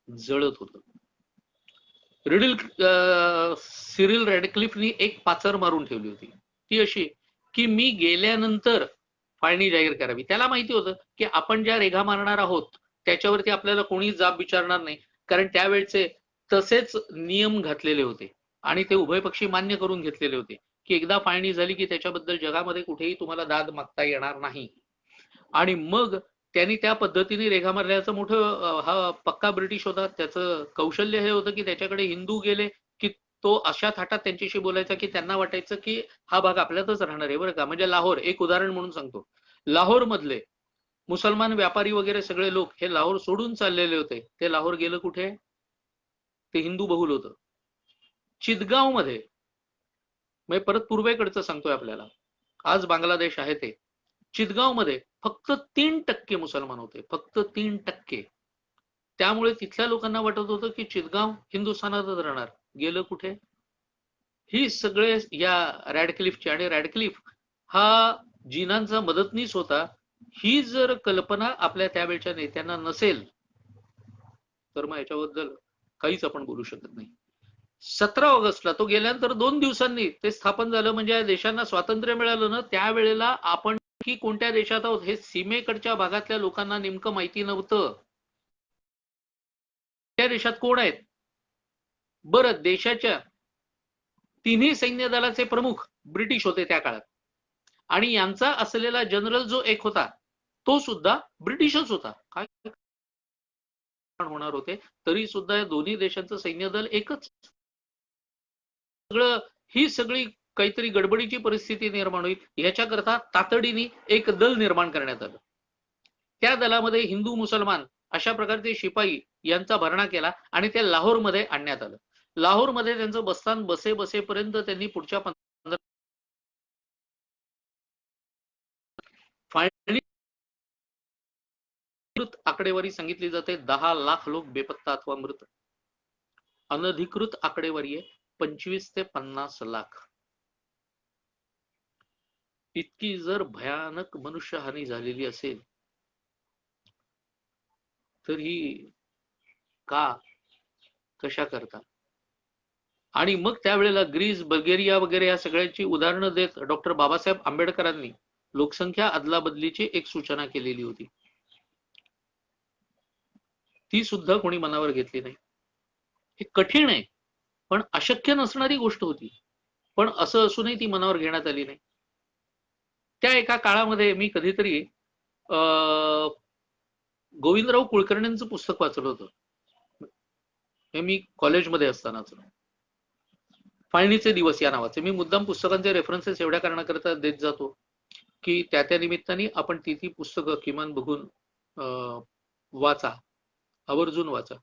[SPEAKER 1] जळत होतं. सिरिल रॅडक्लिफनी एक पाचर मारून ठेवली होती, ती अशी की मी गेल्यानंतर फाळणी जाहीर करावी. त्याला माहिती होतं की आपण ज्या रेघा मारणार आहोत त्याच्यावरती आपल्याला कोणी जाब विचारणार नाही, कारण त्यावेळचे तसेच नियम घातलेले होते आणि ते उभयपक्षी मान्य करून घेतलेले होते की एकदा फाळणी झाली की त्याच्याबद्दल जगामध्ये कुठेही तुम्हाला दाद मागता येणार नाही. आणि मग त्यांनी त्या पद्धतीने रेघा मारल्याचं मोठं हा पक्का ब्रिटिश होता. त्याचं कौशल्य हे होतं की त्याच्याकडे हिंदू गेले की तो अशा थाटात त्यांच्याशी बोलायचा की त्यांना वाटायचं की हा भाग आपल्यातच राहणार आहे बरं का. म्हणजे लाहोर एक उदाहरण म्हणून सांगतो, लाहोर मधले मुसलमान व्यापारी वगैरे सगळे लोक हे लाहोर सोडून चाललेले होते. ते लाहोर गेलं कुठे? ते हिंदू बहुल होतं. चितगाव मध्ये, म्हणजे परत पूर्वेकडचं सांगतोय आपल्याला, आज बांगलादेश आहे ते, चितगाव मध्ये फक्त 3% मुसलमान होते, फक्त 3%. त्यामुळे तिथल्या लोकांना वाटत होतं की चितगाव हिंदुस्थानातच राहणार. गेलं कुठे? ही सगळे या रॅडक्लिफची, आणि रॅडक्लिफ हा जिनांचा मदतनीस होता. ही जर कल्पना आपल्या त्यावेळच्या नेत्यांना नसेल तर मग याच्याबद्दल काहीच आपण बोलू शकत नाही. 17 ऑगस्टला तो गेल्यानंतर 2 दिवसांनी ते स्थापन झालं. म्हणजे देशांना स्वातंत्र्य मिळालं ना, त्यावेळेला आपण की कोणत्या देशात आहोत हे सीमेकडच्या भागातल्या लोकांना नेमकं माहिती नव्हतं. त्या देशात कोण आहेत? बरं, देशाच्या तिन्ही सैन्य दलाचे प्रमुख ब्रिटिश होते त्या काळात, आणि यांचा असलेला जनरल जो एक होता तो सुद्धा ब्रिटिशच होता. काय होणार होते तरी सुद्धा या दोन्ही देशांचं सैन्य दल एकच. सगळं ही सगळी काहीतरी गडबडीची परिस्थिती निर्माण होईल याच्याकरता तातडीने एक दल निर्माण करण्यात आलं. त्या दलामध्ये हिंदू मुसलमान अशा प्रकारचे शिपाई यांचा भरणा केला आणि ते लाहोरमध्ये आणण्यात आलं. लाहोरमध्ये त्यांचं बसस्थान बसेपर्यंत त्यांनी पुढच्या 15 आकडेवारी सांगितली जाते. 10 लाख लोक बेपत्ता अथवा मृत. अनधिकृत आकडेवारी आहे 25 ते 50 लाख. इतकी जर भयानक मनुष्यहानी झालेली असेल तर ही का, कशा करता? आणि मग त्यावेळेला ग्रीस, बल्गेरिया वगैरे या सगळ्यांची उदाहरणं देत डॉक्टर बाबासाहेब आंबेडकरांनी लोकसंख्या अदलाबदलीची एक सूचना केलेली होती. ती सुद्धा कोणी मनावर घेतली नाही. हे कठीण आहे, पण अशक्य नसणारी गोष्ट होती, पण असं असूनही ती मनावर घेण्यात आली नाही. त्या एका काळामध्ये मी कधीतरी गोविंदराव कुलकर्णींचं पुस्तक वाचलं होतं, हे मी कॉलेजमध्ये असतानाच, फाळणीचे दिवस या नावाचे. मी मुद्दाम पुस्तकांचे रेफरन्सेस एवढ्या कारणाकरता देत जातो की त्या निमित्ताने आपण ती पुस्तकं किमान बघून वाचा, आवर्जून वाचा.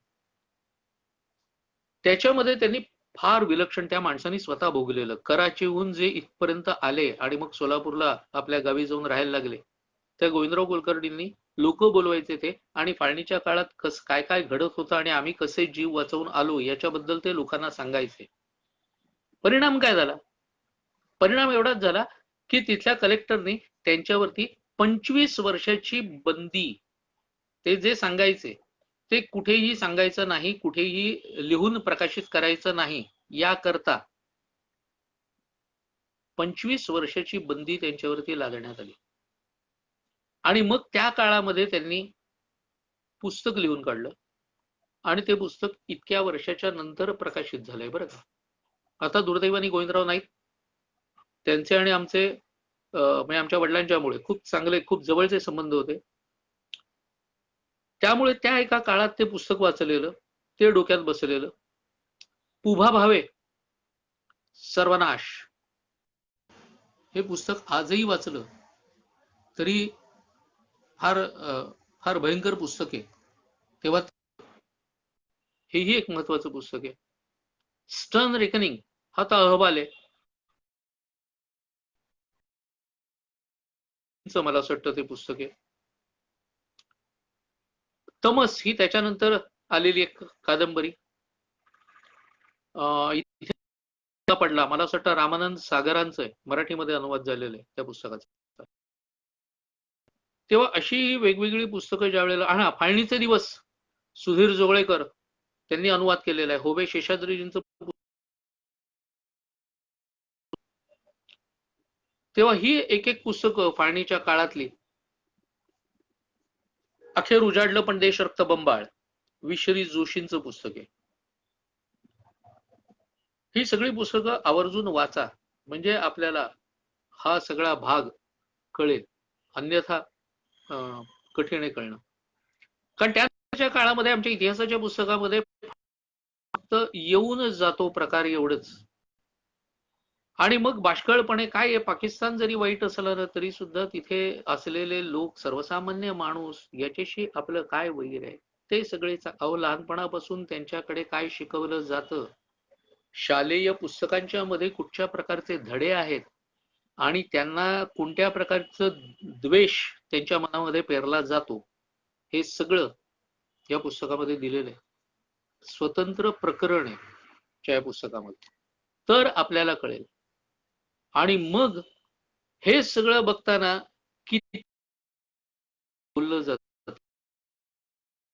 [SPEAKER 1] त्याच्यामध्ये त्यांनी फार विलक्षण, त्या माणसांनी स्वतः भोगलेलं, कराचीहून जे इथपर्यंत आले आणि मग सोलापूरला आपल्या गावी जाऊन राहायला लागले, त्या गोविंदराव कुलकर्णींनी लोक बोलवायचे ते, आणि फाळणीच्या काळात काय काय घडत होतं आणि आम्ही कसे जीव वाचवून आलो याच्याबद्दल ते लोकांना सांगायचे. परिणाम काय झाला? परिणाम एवढाच झाला की तिथल्या कलेक्टरनी त्यांच्यावरती 25 वर्षाची बंदी, ते जे सांगायचे ते कुठेही सांगायचं नाही, कुठेही लिहून प्रकाशित करायचं नाही, याकरता 25 वर्षाची बंदी त्यांच्यावरती लादण्यात आली. आणि मग त्या काळामध्ये त्यांनी पुस्तक लिहून काढलं, आणि ते पुस्तक इतक्या वर्षाच्या नंतर प्रकाशित झालंय बरं का. आता दुर्दैवाने गोविंदराव नाईक, त्यांचे आणि आमचे म्हणजे आमच्या वडिलांच्यामुळे खूप चांगले, खूप जवळचे संबंध होते. त्यामुळे त्या एका काळात ते पुस्तक वाचलेलं, ते डोक्यात बसलेलं. पुभा भावे, सर्वनाश, हे पुस्तक आजही वाचलं तरी फार फार भयंकर पुस्तक आहे. तेव्हा हेही एक महत्वाचं पुस्तक आहे. स्टर्न रेकनिंग हा तर अहवाल आहे, मला असं वाटतं ते पुस्तक आहे. तमस ही त्याच्यानंतर आलेली एक कादंबरी. इथे पडला, मला असं वाटतं रामानंद सागरांचं आहे, मराठीमध्ये अनुवाद झालेला आहे त्या पुस्तकाचा. तेव्हा अशी वेगवेगळी पुस्तकं ज्या वेळेला, फाळणीचे दिवस, सुधीर जोगळेकर त्यांनी अनुवाद केलेला आहे. होबे शेषाद्रीजींचं. तेव्हा ही एक एक पुस्तकं फाळणीच्या काळातली. अखेर उजाडलं पण देश रक्तबंबाळ, विश्री जोशींचं पुस्तक आहे. ही सगळी पुस्तकं आवर्जून वाचा, म्हणजे आपल्याला हा सगळा भाग कळेल, अन्यथा कठीण आहे कळणं. कारण त्याच्या काळामध्ये आमच्या इतिहासाच्या पुस्तकामध्ये फक्त येऊनच जातो प्रकार एवढंच. आणि मग बाष्कळपणे काय आहे, पाकिस्तान जरी वाईट असलं ना तरी सुद्धा तिथे असलेले लोक, सर्वसामान्य माणूस, याच्याशी आपलं काय वैर आहे ते सगळे लहानपणापासून त्यांच्याकडे काय शिकवलं जातं, शालेय पुस्तकांच्या मध्ये कुठच्या प्रकारचे धडे आहेत, आणि त्यांना कोणत्या प्रकारचं द्वेष त्यांच्या मनामध्ये पेरला जातो, हे सगळं या पुस्तकामध्ये दिलेलं आहे. स्वतंत्र प्रकरण आहे या पुस्तकामध्ये, तर आपल्याला कळेल. आणि मग हे सगळं बघताना किती बोललं जातं,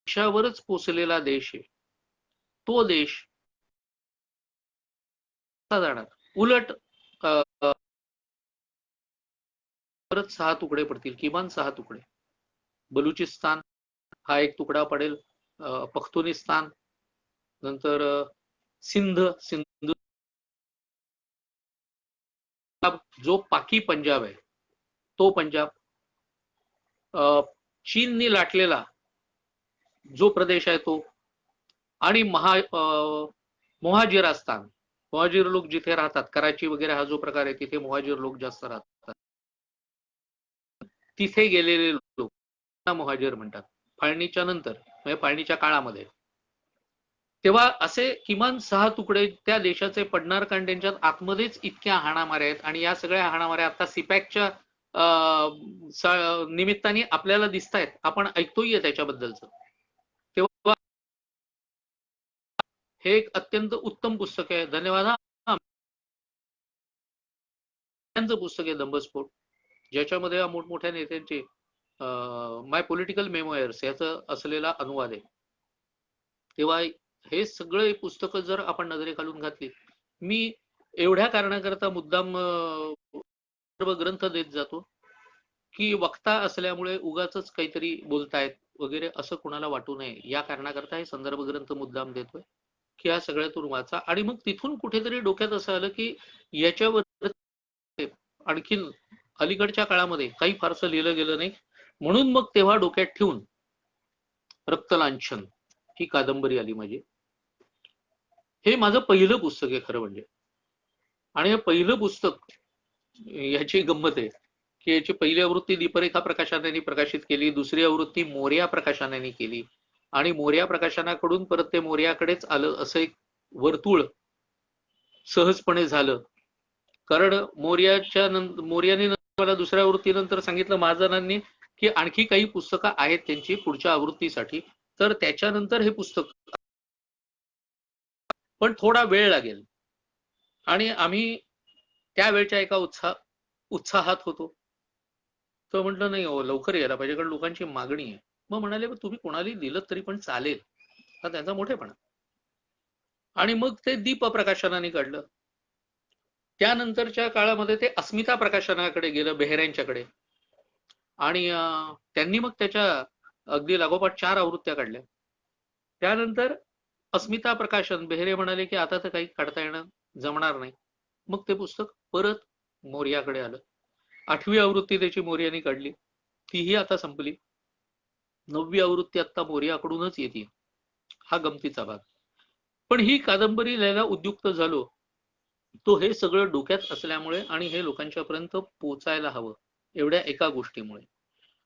[SPEAKER 1] देशावरच पोचलेला देश आहे तो देश जाणार. उलट परत 6 तुकडे पडतील, किमान 6 तुकडे. बलुचिस्तान हा एक तुकडा पडेल, पख्तुनिस्तान, नंतर सिंधू, जो पाकी पंजाब आहे तो पंजाब, चीननी लाटलेला जो प्रदेश आहे तो, आणि मोहाजिरास्तान, मोहाजीर लोक जिथे राहतात, कराची वगैरे हा जो प्रकार आहे तिथे मोहाजीर लोक जास्त राहतात, तिथे गेलेले लोक मोहाजीर म्हणतात फाळणीच्या नंतर, म्हणजे फाळणीच्या काळामध्ये. तेव्हा असे किमान 6 तुकडे त्या देशाचे पडणार, कारण त्यांच्यात आतमध्येच इतक्या हाणामाऱ्या आहेत, आणि या सगळ्या हाणामाऱ्या आता सिपॅकच्या निमित्ताने आपल्याला दिसत आहेत, आपण ऐकतोय त्याच्याबद्दलचं. तेव्हा हे एक अत्यंत उत्तम पुस्तक आहे. धन्यवाद. पुस्तक आहे दंभस्फोट, ज्याच्यामध्ये मोठमोठ्या नेत्यांचे माय पॉलिटिकल मेमोयर्स याचा असलेला अनुवाद आहे. तेव्हा हे सगळे पुस्तकं जर आपण नजरेखालून घातली, मी एवढ्या कारणाकरता मुद्दाम सर्व ग्रंथ देत जातो की वक्ता असल्यामुळे उगाच काहीतरी बोलतायत वगैरे असं कुणाला वाटू नये, या कारणाकरता हे संदर्भ ग्रंथ मुद्दाम देतोय की या सगळ्यातून वाचा. आणि मग तिथून कुठेतरी डोक्यात असं आलं की याच्यावर आणखीन अलीकडच्या काळामध्ये काही फारसं लिहिलं गेलं नाही, म्हणून मग तेव्हा डोक्यात ठेवून रक्तलांछन ही कादंबरी आली माझी. हे माझं पहिलं पुस्तक आहे खरं म्हणजे. आणि हे पहिलं पुस्तक, याची गंमत आहे की याची पहिली आवृत्ती दीपरेखा प्रकाशनाने प्रकाशित केली, दुसरी आवृत्ती मोर्या प्रकाशनाने केली, आणि मोर्या प्रकाशनाकडून परत ते मोर्याकडेच आलं, असं एक वर्तुळ सहजपणे झालं. कारण मोर्याने मला दुसऱ्या आवृत्तीनंतर सांगितलं महाजनांनी की आणखी काही पुस्तकं आहेत त्यांची पुढच्या आवृत्तीसाठी, तर त्याच्यानंतर हे पुस्तक, पण थोडा वेळ लागेल. आणि आम्ही त्यावेळच्या एका उत्साहात होतो. तर म्हटलं नाही हो, लवकर यायला पाहिजे कारण लोकांची मागणी आहे. मग म्हणाले तुम्ही कोणालाही दिलं तरी पण चालेल, हा त्यांचा मोठेपणा. आणि मग ते दीप प्रकाशनाने काढलं. त्यानंतरच्या काळामध्ये ते अस्मिता प्रकाशनाकडे गेलं, बेहेऱ्यांच्याकडे. आणि त्यांनी मग त्याच्या अगदी लागोपाठ 4 आवृत्त्या काढल्या. त्यानंतर अस्मिता प्रकाशन, बेहेरे म्हणाले की आता तर काही काढता येणं जमणार नाही. मग ते पुस्तक परत मोर्याकडे आलं. 8वी आवृत्ती त्याची मोर्याने काढली, तीही आता संपली. 9वी आवृत्ती आता मोर्याकडूनच येते. हा गमतीचा भाग. पण ही कादंबरी लिहायला उद्युक्त झालो तो हे सगळं डोक्यात असल्यामुळे आणि हे लोकांच्यापर्यंत पोचायला हवं एवढ्या एका गोष्टीमुळे.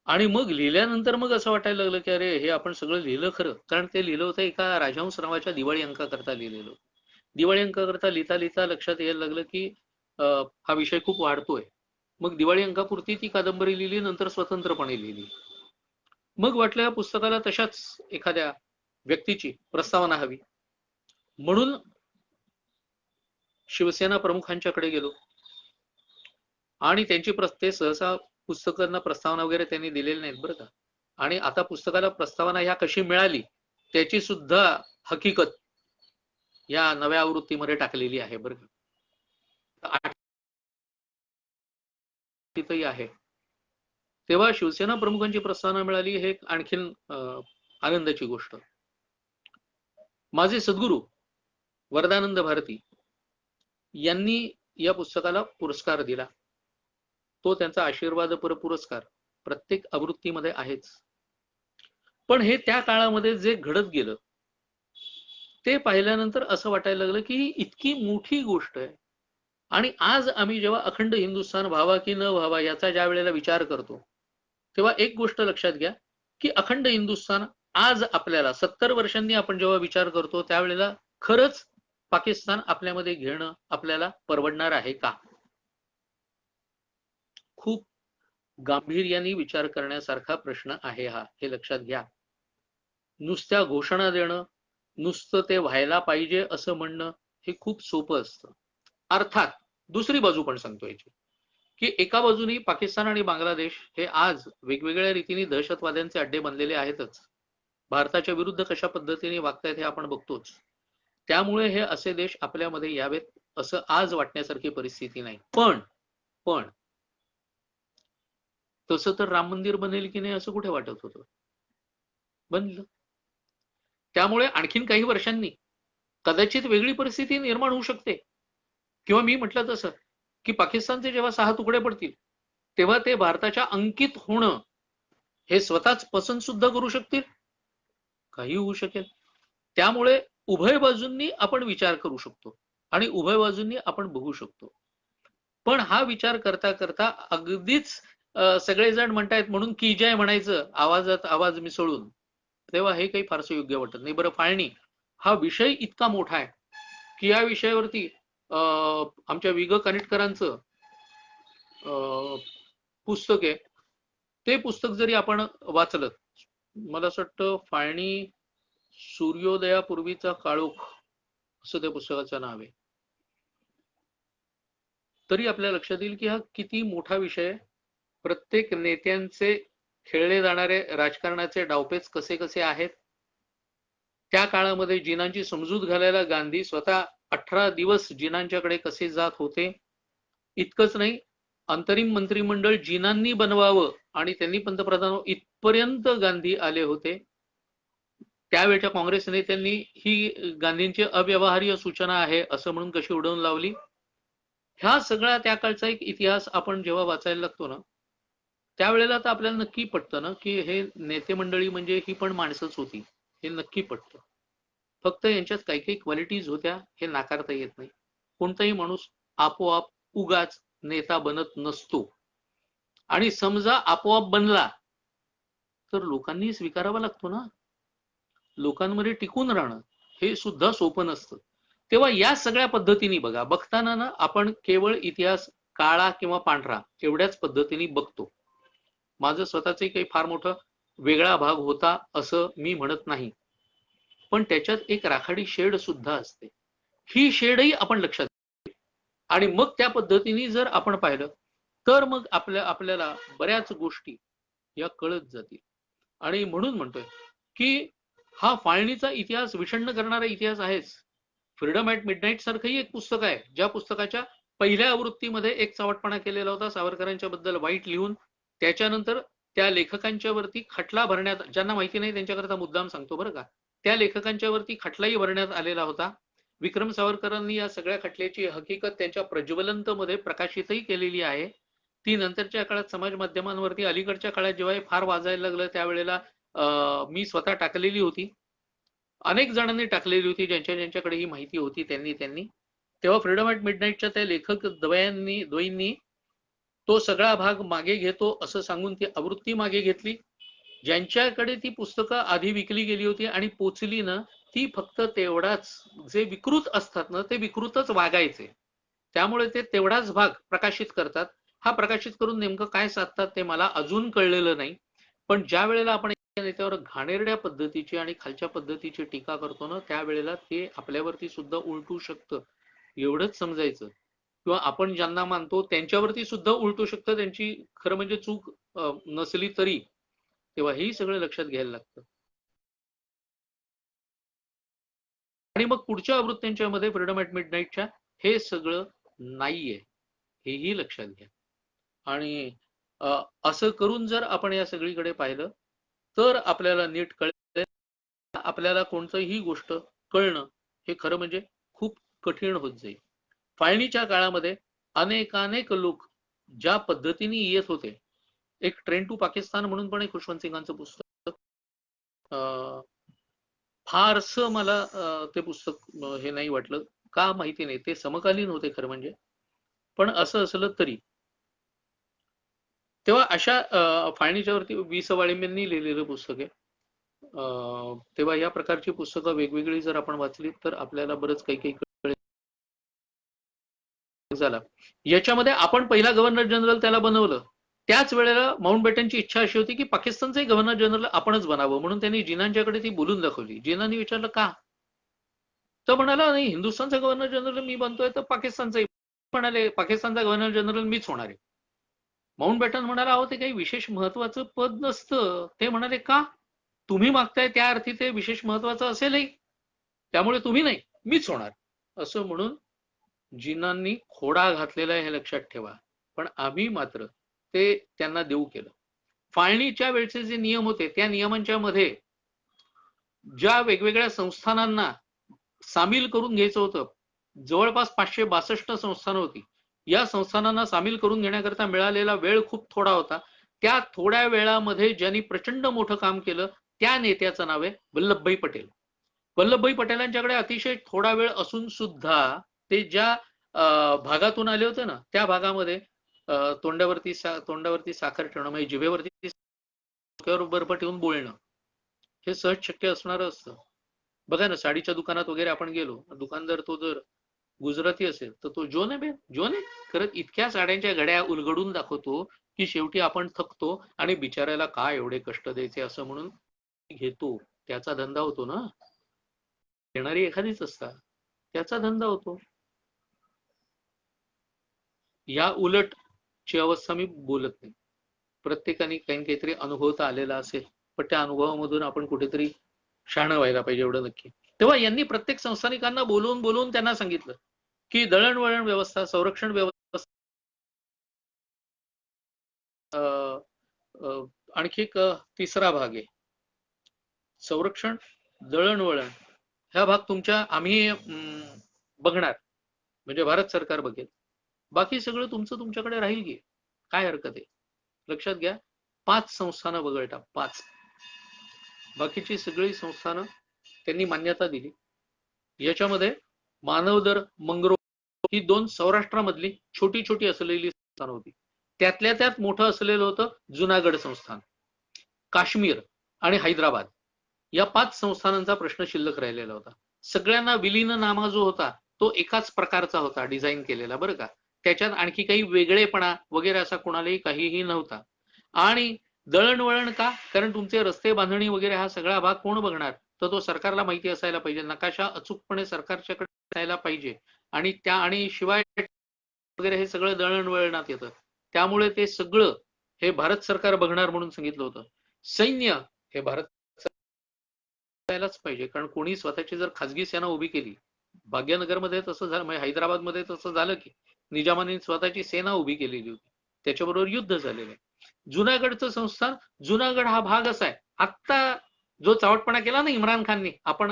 [SPEAKER 1] आणि मग लिहिल्यानंतर मग असं वाटायला लागलं की अरे हे आपण सगळं लिहिलं खरं, कारण ते लिहिलं होतं एका राजहंस नावाच्या दिवाळी अंकाकरता लिहिलेलं. दिवाळी अंकाकरता लिहिता लिहिता लक्षात यायला लागलं की हा विषय खूप वाढतोय. मग दिवाळी अंकापुरती ती कादंबरी लिहिली, नंतर स्वतंत्रपणे लिहिली. मग वाटलं या पुस्तकाला तशाच एखाद्या व्यक्तीची प्रस्तावना हवी, म्हणून शिवसेना प्रमुखांच्याकडे गेलो. आणि त्यांची ते सहसा पुस्तकांना प्रस्तावना वगैरे त्यांनी दिलेली नाहीत बरं का. आणि आता पुस्तकाला प्रस्तावना ह्या कशी मिळाली त्याची सुद्धा हकीकत या नव्या आवृत्तीमध्ये टाकलेली आहे बरं का. तिथंही आहे. तेव्हा शिवसेना प्रमुखांची प्रस्तावना मिळाली हे आणखीन आनंदाची गोष्ट. माझे सद्गुरू वरदानंद भारती यांनी या पुस्तकाला पुरस्कार दिला. तो त्यांचा आशीर्वादपर पुरस्कार प्रत्येक आवृत्तीमध्ये आहेच. पण हे त्या काळामध्ये जे घडत गेलं ते पाहिल्यानंतर असं वाटायला लागलं की ही इतकी मोठी गोष्ट आहे. आणि आज आम्ही जेव्हा अखंड हिंदुस्थान व्हावा की न व्हावा याचा ज्या वेळेला विचार करतो तेव्हा एक गोष्ट लक्षात घ्या की अखंड हिंदुस्थान आज आपल्याला 70 वर्षांनी आपण जेव्हा विचार करतो त्यावेळेला खरंच पाकिस्तान आपल्यामध्ये घेणं आपल्याला परवडणार आहे का? खूप गांभीर्याने विचार करण्यासारखा प्रश्न आहे हा, हे लक्षात घ्या. नुसत्या घोषणा देणं, नुसतं ते व्हायला पाहिजे असं म्हणणं हे खूप सोपं असतं. अर्थात दुसरी बाजू पण सांगतो याची की एका बाजूनी पाकिस्तान आणि बांगलादेश हे आज वेगवेगळ्या रीतीने दहशतवाद्यांचे अड्डे बनलेले आहेतच. भारताच्या विरुद्ध कशा पद्धतीने वागतायत हे आपण बघतोच. त्यामुळे हे असे देश आपल्यामध्ये यावेत असं आज वाटण्यासारखी परिस्थिती नाही. पण तसं तर राम मंदिर बनेल की नाही असं कुठे वाटत होतं? बनलं. त्यामुळे आणखीन काही वर्षांनी कदाचित वेगळी परिस्थिती निर्माण होऊ शकते. किंवा मी म्हटलं तसं की पाकिस्तानचे जेव्हा 6 तुकडे पडतील तेव्हा ते भारताच्या अंकित होणं हे स्वतःच पसंत सुद्धा करू शकतील. काही होऊ शकेल. त्यामुळे उभय बाजूंनी आपण विचार करू शकतो आणि उभय बाजूंनी आपण बघू शकतो. पण हा विचार करता करता अगदीच सगळेजण म्हणतायत म्हणून की जय म्हणायचं आवाजात आवाज मिसळून, तेव्हा हे काही फारसं योग्य वाटत नाही. बरं, फाळणी हा विषय इतका मोठा आहे की या विषयावरती आमच्या विग कानिटकरांचं पुस्तक आहे. ते पुस्तक जरी आपण वाचलं, मला असं वाटतं फाळणी सूर्योदयापूर्वीचा काळोख असं त्या पुस्तकाचं नाव आहे, तरी आपल्या लक्षात येईल की हा किती मोठा विषय आहे. प्रत्येक नेत्यांचे खेळले जाणारे राजकारणाचे डावपेच कसे कसे आहेत. त्या काळामध्ये जिनांची समजूत घालायला गांधी स्वतः 18 दिवस जिनांच्याकडे कसे जात होते. इतकंच नाही, अंतरिम मंत्रिमंडळ जिनांनी बनवावं आणि त्यांनी पंतप्रधान इथपर्यंत गांधी आले होते. त्यावेळच्या काँग्रेस नेत्यांनी ही गांधींची अव्यवहार्य सूचना आहे असं म्हणून कशी उडवून लावली. ह्या सगळ्या त्या काळचा एक इतिहास आपण जेव्हा वाचायला लागतो ना त्यावेळेला तर आपल्याला नक्की पटतं ना की हे नेते मंडळी म्हणजे ही पण माणसंच होती. हे नक्की पटतं. फक्त यांच्यात काही काही क्वालिटीज होत्या हे नाकारता येत नाही. कोणताही माणूस आपोआप उगाच नेता बनत नसतो. आणि समजा आपोआप बनला तर लोकांनी स्वीकारावा लागतो ना. लोकांमध्ये टिकून राहणं हे सुद्धा सोपं नसतं. तेव्हा या सगळ्या पद्धतीने बघताना ना आपण केवळ इतिहास काळा किंवा पांढरा एवढ्याच पद्धतीने बघतो. माझं स्वतःचंही काही फार मोठं वेगळा भाग होता असं मी म्हणत नाही, पण त्याच्यात एक राखाडी शेड सुद्धा असते. ही शेडही आपण लक्षात आणि मग त्या पद्धतीने जर आपण पाहिलं तर मग आपल्याला बऱ्याच गोष्टी या कळत जातील. आणि म्हणून म्हणतोय की हा फाळणीचा इतिहास विषण्ण करणारा इतिहास आहेच. फ्रीडम ॲट मिडनाईट सारखंही एक पुस्तक आहे, ज्या पुस्तकाच्या पहिल्या आवृत्तीमध्ये एक चावटपणा केलेला होता सावरकरांच्या बद्दल वाईट लिहून. त्याच्यानंतर त्या लेखकांच्या वरती खटला भरण्यात, ज्यांना माहिती नाही त्यांच्याकरता मुद्दाम सांगतो बरं का, त्या लेखकांच्या वरती खटलाही भरण्यात आलेला होता. विक्रम सावरकरांनी या सगळ्या खटल्याची हकीकत त्यांच्या प्रज्वलंत मध्ये प्रकाशितही केलेली आहे. ती नंतरच्या काळात समाज माध्यमांवरती अलीकडच्या काळात जेव्हा फार वाजायला लागलं त्यावेळेला मी स्वतः टाकलेली होती, अनेक जणांनी टाकलेली होती, ज्यांच्याकडे ही माहिती होती त्यांनी तेव्हा फ्रीडम ॲट मिडनाईटच्या त्या लेखक द्वयींनी तो सगळा भाग मागे घेतो असं सांगून ती आवृत्ती मागे घेतली. ज्यांच्याकडे ती पुस्तकं आधी विकली गेली होती आणि पोचली ना, ती फक्त तेवढाच, जे विकृत असतात ना ते विकृतच वागायचे, त्यामुळे ते तेवढाच भाग प्रकाशित करतात. हा प्रकाशित करून नेमकं काय साधतात ते मला अजून कळलेलं नाही. पण ज्या वेळेला आपण नेत्यावर घाणेरड्या पद्धतीची आणि खालच्या पद्धतीची टीका करतो ना, त्यावेळेला ते आपल्यावरती सुद्धा उलटू शकतं, एवढंच समजायचं. किंवा आपण ज्यांना मानतो त्यांच्यावरती सुद्धा उलटू शकतं, त्यांची खरं म्हणजे चूक नसली तरी. तेव्हा हे सगळं लक्षात घ्यायला लागतं. आणि मग पुढच्या आवृत्त्यांच्या मध्ये फ्रीडम ॲट मिडनाईटच्या हे सगळं नाहीये, हेही लक्षात घ्या. आणि असं करून जर आपण या सगळीकडे पाहिलं तर आपल्याला नीट कळेल. आपल्याला कोणतीही गोष्ट कळणं हे खरं म्हणजे खूप कठीण होत जाईल. फाळणीच्या काळामध्ये अनेकानेक लोक ज्या पद्धतीने येत होते, एक ट्रेन टू पाकिस्तान म्हणून पण एक खुशवंत सिंगांचं पुस्तक, फारसं मला ते पुस्तक हे नाही वाटलं, का माहिती नाही, ते समकालीन होते खरं म्हणजे. पण असं असलं तरी तेव्हा अशा फाळणीच्या वरती वि.स.वाळिंबेंनी लिहिलेलं पुस्तक आहे. तेव्हा या प्रकारची पुस्तकं वेगवेगळी जर आपण वाचली तर आपल्याला बरंच काही कळेल. झाला याच्यामध्ये आपण पहिला गव्हर्नर जनरल त्याला बनवलं, त्याच वेळेला माउंटबॅटनची इच्छा अशी होती की पाकिस्तानचे गव्हर्नर जनरल आपणच बनावं, म्हणून त्यांनी जिनांच्याकडे ती बोलून दाखवली. जिनांनी विचारलं का, तर म्हणाला नाही, हिंदुस्थानचा गव्हर्नर जनरल मी बनतोय तर पाकिस्तानचा म्हणाले पाकिस्तानचा गव्हर्नर जनरल मीच होणार आहे. माउंटबॅटन म्हणाला अहो ते काही विशेष महत्वाचं पद नसतं. ते म्हणाले का, तुम्ही मागताय त्या अर्थी ते विशेष महत्वाचं असेलही, त्यामुळे तुम्ही नाही मीच होणार, असं म्हणून जिनांनी खोडा घातलेला आहे हे लक्षात ठेवा. पण आम्ही मात्र ते त्यांना देऊ केलं. फाळणीच्या वेळचे जे नियम होते त्या नियमांच्या मध्ये ज्या वेगवेगळ्या संस्थानांना सामील करून घ्यायचं होतं, जवळपास 562 संस्थानं होती. या संस्थानांना सामील करून घेण्याकरता मिळालेला वेळ खूप थोडा होता. त्या थोड्या वेळामध्ये ज्यांनी प्रचंड मोठं काम केलं त्या नेत्याचं नाव आहे वल्लभभाई पटेल. वल्लभभाई पटेलांच्याकडे अतिशय थोडा वेळ असून सुद्धा ते ज्या भागातून आले होते ना, त्या भागामध्ये तोंडावरती साखर ठेवणं, म्हणजे जिभेवरती बर्फ ठेवून बोलणं हे सहज शक्य असणारं असतं. बघा ना, साडीच्या दुकानात वगैरे आपण गेलो, दुकानदार तो जर गुजराती असेल तर तो जो ने जोने करत इतक्या साड्यांच्या घड्या उलगडून दाखवतो की शेवटी आपण थकतो आणि बिचाऱ्याला काय एवढे कष्ट द्यायचे असं म्हणून घेतो. त्याचा धंदा होतो ना, येणारी एखादीच असतात, त्याचा धंदा होतो. या उलटची अवस्था मी बोलत नाही. प्रत्येकाने काही काहीतरी अनुभवता आलेला असेल, पण त्या अनुभवामधून आपण कुठेतरी शहाणं व्हायला पाहिजे, एवढं नक्की. तेव्हा यांनी प्रत्येक संस्थानिकांना बोलवून त्यांना सांगितलं की दळणवळण व्यवस्था, संरक्षण व्यवस्था, आणखी एक तिसरा भाग आहे संरक्षण, दळणवळण. ह्या भाग आम्ही बघणार, म्हणजे भारत सरकार बघेल, बाकी सगळं तुमच्याकडे राहील की काय हरकत आहे. लक्षात घ्या, 5 संस्थानं वगळता 5, बाकीची सगळी संस्थानं त्यांनी मान्यता दिली. याच्यामध्ये मानवदर, मंगरो ही 2 सौराष्ट्रामधली छोटी छोटी असलेली संस्थान होती. त्यातल्या त्यात मोठं असलेलं होतं जुनागड संस्थान. काश्मीर आणि हैदराबाद या 5 संस्थानांचा प्रश्न शिल्लक राहिलेला होता. सगळ्यांना विलीननामा जो होता तो एकाच प्रकारचा होता, डिझाईन केलेला बरं का. त्याच्यात आणखी काही वेगळेपणा वगैरे असा कोणालाही काहीही नव्हता. आणि दळणवळण का? कारण तुमचे रस्ते बांधणी वगैरे हा सगळा भाग कोण बघणार? तर तो सरकारला माहिती असायला पाहिजे. नकाशा अचूकपणे सरकारच्याकडे असायला पाहिजे. आणि शिवाय वगैरे हे सगळं दळणवळणात येतं. त्यामुळे ते सगळं हे भारत सरकार बघणार म्हणून सांगितलं होतं. सैन्य हे भारत असायलाच पाहिजे, कारण कोणी स्वतःची जर खाजगी सेना उभी केली, भाग्यनगरमध्ये तसं झालं, म्हणजे हैदराबादमध्ये तसं झालं की निजामाने स्वतःची सेना उभी केलेली होती, त्याच्याबरोबर युद्ध झालेलं आहे. जुनागडचं संस्थान, जुनागड हा भाग असा आहे, आत्ता जो चावटपणा केला ना इम्रान खानने, आपण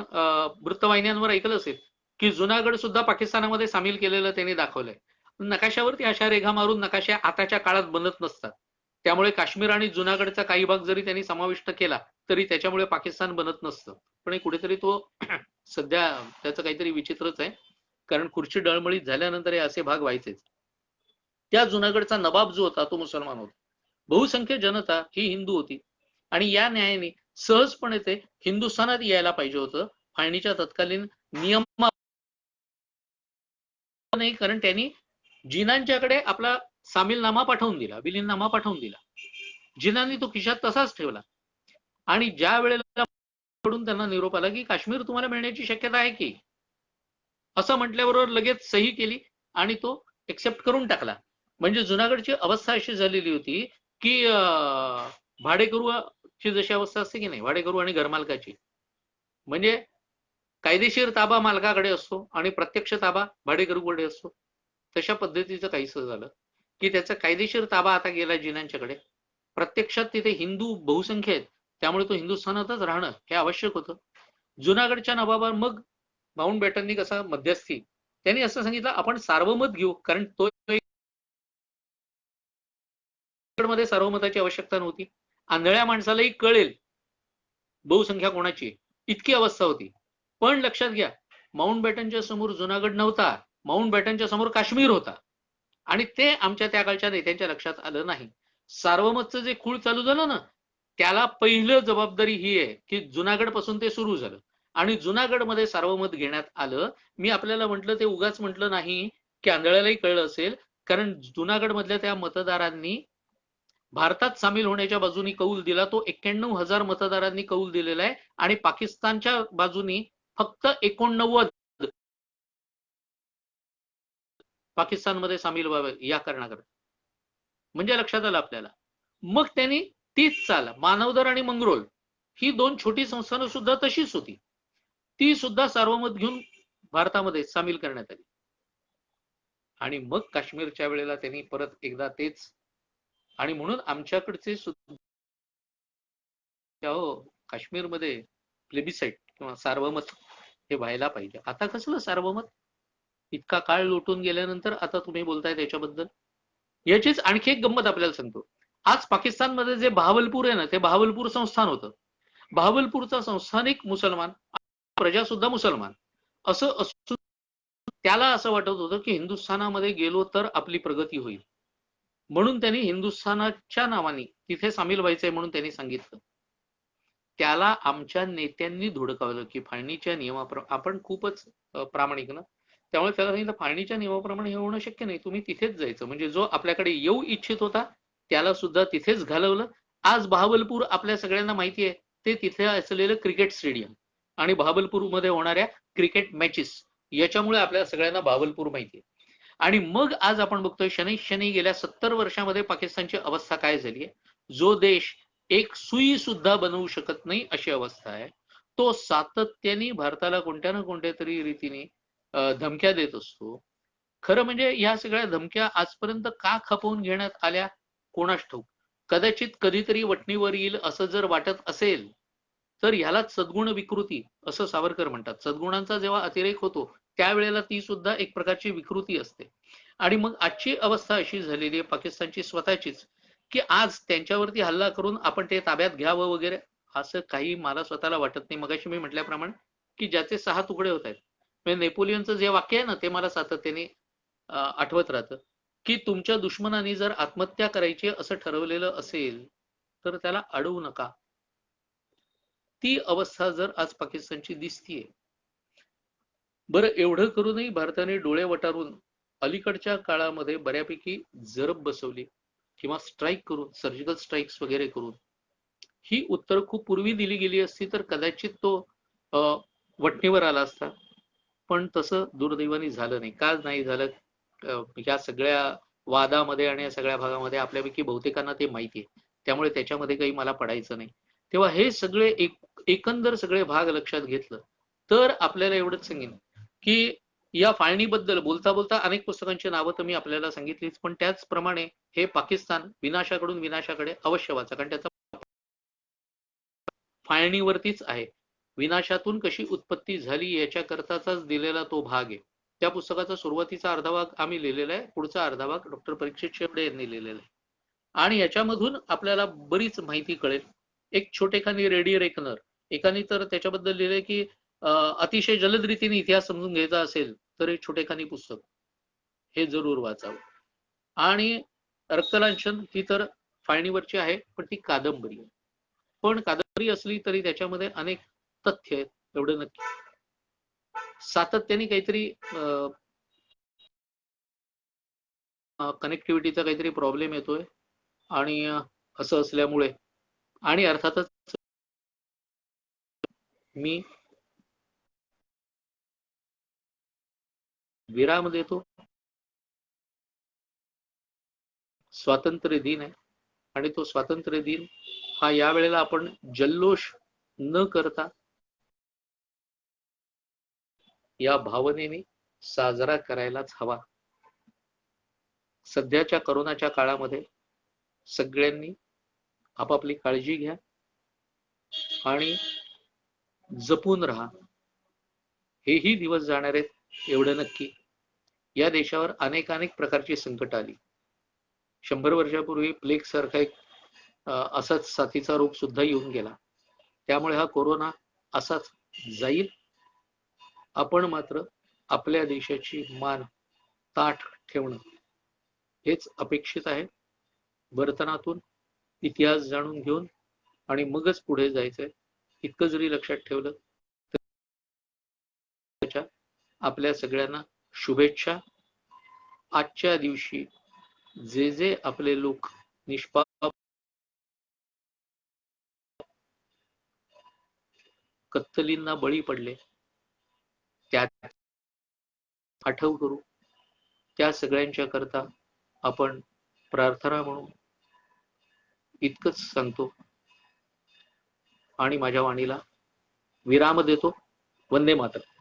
[SPEAKER 1] वृत्तवाहिन्यांवर ऐकलं असेल की जुनागड सुद्धा पाकिस्तानामध्ये सामील केलेलं त्यांनी दाखवलंय. नकाशावरती अशा रेघा मारून नकाशा आताच्या काळात बनत नसतात. त्यामुळे काश्मीर आणि जुनागडचा काही भाग जरी त्यांनी समाविष्ट केला तरी त्याच्यामुळे पाकिस्तान बनत नसतं. पण कुठेतरी तो सध्या त्याचं काहीतरी विचित्रच आहे, कारण खुर्ची डळमळीत झाल्यानंतर हे असे भाग व्हायचेच. त्या जुनागडचा नवाब जो होता तो मुसलमान होता, बहुसंख्य जनता ही हिंदू होती, आणि या न्यायाने सहजपणे ते हिंदुस्थानात यायला पाहिजे होतं फाळणीच्या तत्कालीन नियमा नाही, कारण त्यांनी जिनांच्याकडे आपला सामीलनामा पाठवून दिला, विलीननामा पाठवून दिला. जिनांनी तो खिशात तसाच ठेवला, आणि ज्या वेळेला त्यांना निरोप आला की काश्मीर तुम्हाला मिळण्याची शक्यता आहे की, असं म्हटल्याबरोबर लगेच सही केली आणि तो एक्सेप्ट करून टाकला. म्हणजे जुनागडची अवस्था अशी झालेली होती की भाडेकरूची जशी अवस्था असते की नाही, भाडेकरू आणि घरमालकाची, म्हणजे कायदेशीर ताबा मालकाकडे असतो आणि प्रत्यक्ष ताबा भाडेकरूकडे असतो. तशा पद्धतीचं काहीसं झालं की त्याचा कायदेशीर ताबा आता गेला जिनांच्याकडे. प्रत्यक्षात तिथे हिंदू बहुसंख्य आहेत, त्यामुळे तो हिंदुस्थानातच राहणं हे आवश्यक होतं. जुनागडच्या नवाबावर मग माउंट बॅटननी कसा मध्यस्थी, त्यांनी असं सांगितलं आपण सार्वमत घेऊ, कारण तो मध्ये सार्वमताची आवश्यकता नव्हती. आंधळ्या माणसालाही कळेल बहुसंख्या कोणाची, इतकी अवस्था होती. पण लक्षात घ्या, माउंट बॅटनच्या समोर जुनागड नव्हता, माउंट बॅटनच्या समोर काश्मीर होता, आणि ते आमच्या त्या काळच्या नेत्यांच्या लक्षात आलं नाही. सार्वमतचं जे खूळ चालू झालं ना, त्याला पहिलं जबाबदारी ही आहे की जुनागड पासून ते सुरू झालं आणि जुनागडमध्ये सार्वमत घेण्यात आलं. मी आपल्याला म्हटलं ते उगाच म्हटलं नाही की आंधळ्यालाही कळलं असेल, कारण जुनागड मधल्या त्या मतदारांनी भारतात सामील होण्याच्या बाजूनी कौल दिला, तो 91,000 मतदारांनी कौल दिलेला आहे, आणि पाकिस्तानच्या बाजूनी फक्त 89 पाकिस्तानमध्ये सामील व्हावे या कारणाकरता. म्हणजे लक्षात आलं आपल्याला. मग त्यांनी तीच चाल, मानवदर आणि मंगरोल ही दोन छोटी संस्थानं सुद्धा तशीच होती, ती सुद्धा सार्वमत घेऊन भारतामध्ये सामील करण्यात आली. आणि मग काश्मीरच्या वेळेला त्यांनी परत एकदा तेच, आणि म्हणून आमच्याकडचे सुद्धा काश्मीरमध्ये प्लेबिसाइट किंवा सार्वमत हे व्हायला पाहिजे. आता कसलं सार्वमत, इतका काळ लोटून गेल्यानंतर आता तुम्ही बोलताय त्याच्याबद्दल. याचीच आणखी एक गंमत आपल्याला सांगतो. आज पाकिस्तानमध्ये जे बहावलपूर आहे ना, ते बहावलपूर संस्थान होतं. बहावलपूरचा संस्थानिक मुसलमान, प्रजा सुद्धा मुसलमान असं असून त्याला असं वाटत होतं की हिंदुस्थानामध्ये गेलो तर आपली प्रगती होईल, म्हणून त्यांनी हिंदुस्थानाच्या नावाने तिथे सामील व्हायचंय म्हणून त्यांनी सांगितलं. त्याला आमच्या नेत्यांनी धुडकावलं की फाळणीच्या नियमाप्रमाणे, आपण खूपच प्रामाणिक ना, त्यामुळे त्याला सांगितलं फाळणीच्या नियमाप्रमाणे हे होणं शक्य नाही, तुम्ही तिथेच जायचं. म्हणजे जो आपल्याकडे येऊ इच्छित होता त्याला सुद्धा तिथेच घालवलं. आज बहावलपूर आपल्या सगळ्यांना माहिती आहे, ते तिथे असलेलं क्रिकेट स्टेडियम आणि बहावलपूरमध्ये होणाऱ्या क्रिकेट मॅचेस, याच्यामुळे आपल्या सगळ्यांना बहावलपूर माहिती आहे. आणि मग आज आपण बघतोय शनै गेल्या 70 वर्षामध्ये पाकिस्तानची अवस्था काय झाली आहे. जो देश एक सुई सुद्धा बनवू शकत नाही अशी अवस्था आहे, तो सातत्याने भारताला कोणत्या ना कोणत्या तरी रीतीने धमक्या देत असतो. खरं म्हणजे या सगळ्या धमक्या आजपर्यंत का खपवून घेण्यात आल्या कोणास ठाऊक. कदाचित कधीतरी वटणीवर येईल असं जर वाटत असेल तर ह्यालाच सद्गुण विकृती असं सावरकर म्हणतात. सद्गुणांचा जेव्हा अतिरेक होतो त्यावेळेला ती सुद्धा एक प्रकारची विकृती असते. आणि मग आजची अवस्था अशी झालेली आहे पाकिस्तानची स्वतःचीच, की आज त्यांच्यावरती हल्ला करून आपण ते ताब्यात घ्यावं वगैरे असं काही मला स्वतःला वाटत नाही. मगाशी मी म्हटल्याप्रमाणे की ज्याचे 6 तुकडे होत आहेत, म्हणजे नेपोलियनचं जे वाक्य आहे ना ते मला सातत्याने आठवत राहतं की तुमच्या दुश्मनाने जर आत्महत्या करायची असं ठरवलेलं असेल तर त्याला अडवू नका. ती अवस्था जर आज पाकिस्तानची दिसतीये. बरं, एवढं करूनही भारताने डोळे वटारून अलीकडच्या काळामध्ये बऱ्यापैकी जरब बसवली. किंवा स्ट्राईक करून, सर्जिकल स्ट्राईक्स वगैरे करून ही उत्तर खूप पूर्वी दिली गेली असती तर कदाचित तो वटणीवर आला असता. पण तसं दुर्दैवाने झालं नाही. का नाही झालं? या सगळ्या वादामध्ये आणि या सगळ्या भागामध्ये आपल्यापैकी बहुतेकांना ते माहिती आहे. त्यामुळे त्याच्यामध्ये काही मला पडायचं नाही. तेव्हा हे सगळे एकंदर सगळे भाग लक्षात घेतलं तर आपल्याला एवढंच सांगेन की या फाळणीबद्दल बोलता बोलता अनेक पुस्तकांची नावं तर मी आपल्याला सांगितलीच, पण त्याचप्रमाणे हे पाकिस्तान विनाशाकडून विनाशाकडे अवश्य वाचा, कारण त्याचा फाळणीवरतीच आहे. विनाशातून कशी उत्पत्ती झाली याच्याकरताचाच दिलेला तो भाग आहे. त्या पुस्तकाचा सुरुवातीचा अर्धा भाग आम्ही लिहिलेला आहे, पुढचा अर्धा भाग डॉक्टर परीक्षित शेवडे यांनी लिहिलेला आहे. आणि याच्यामधून आपल्याला बरीच माहिती कळेल. एक छोटेखानी रेडी रेकनर एकाने तर त्याच्याबद्दल लिहिलंय की अतिशय जलद रीतीने इतिहास समजून घ्यायचा असेल तर हे छोटेखानी पुस्तक हे जरूर वाचावं. आणि रक्तलांछन ही तर फाळणीवरची आहे, पण ती कादंबरी आहे. पण कादंबरी असली तरी त्याच्यामध्ये अनेक तथ्य आहेत, एवढं नक्की. सातत्याने काहीतरी कनेक्टिव्हिटीचा काहीतरी प्रॉब्लेम येतोय आणि असं असल्यामुळे आणि अर्थातच मी विराम देतो. स्वातंत्र्य दिन आहे आणि तो स्वातंत्र्य दिन हा या वेळेला आपण जल्लोष न करता या भावनेने साजरा करायलाच हवा. सध्याच्या करोनाच्या काळामध्ये सगळ्यांनी आपापली काळजी घ्या आणि जपून राहा. हेही दिवस जाणार आहेत एवढं नक्की. या देशावर अनेक प्रकारची संकट आली. 100 वर्षापूर्वी प्लेग सारखा एक असाच साथीचा रोग सुद्धा येऊन गेला. त्यामुळे हा कोरोना असाच जाईल. आपण मात्र आपल्या देशाची मान ताठ ठेवणं हेच अपेक्षित आहे. वर्तनातून इतिहास जाणून घेऊन आणि मगच पुढे जायचंय. इतकं जरी लक्षात ठेवलं तर आपल्या सगळ्यांना शुभेच्छा. आजच्या दिवशी जे जे आपले लोक निष्पाप कत्तलींना बळी पडले त्यात आठव करू. त्या सगळ्यांच्या करता आपण प्रार्थना म्हणू. इतकंच सांगतो आणि माझ्या वाणीला विराम देतो. वंदे मातरम.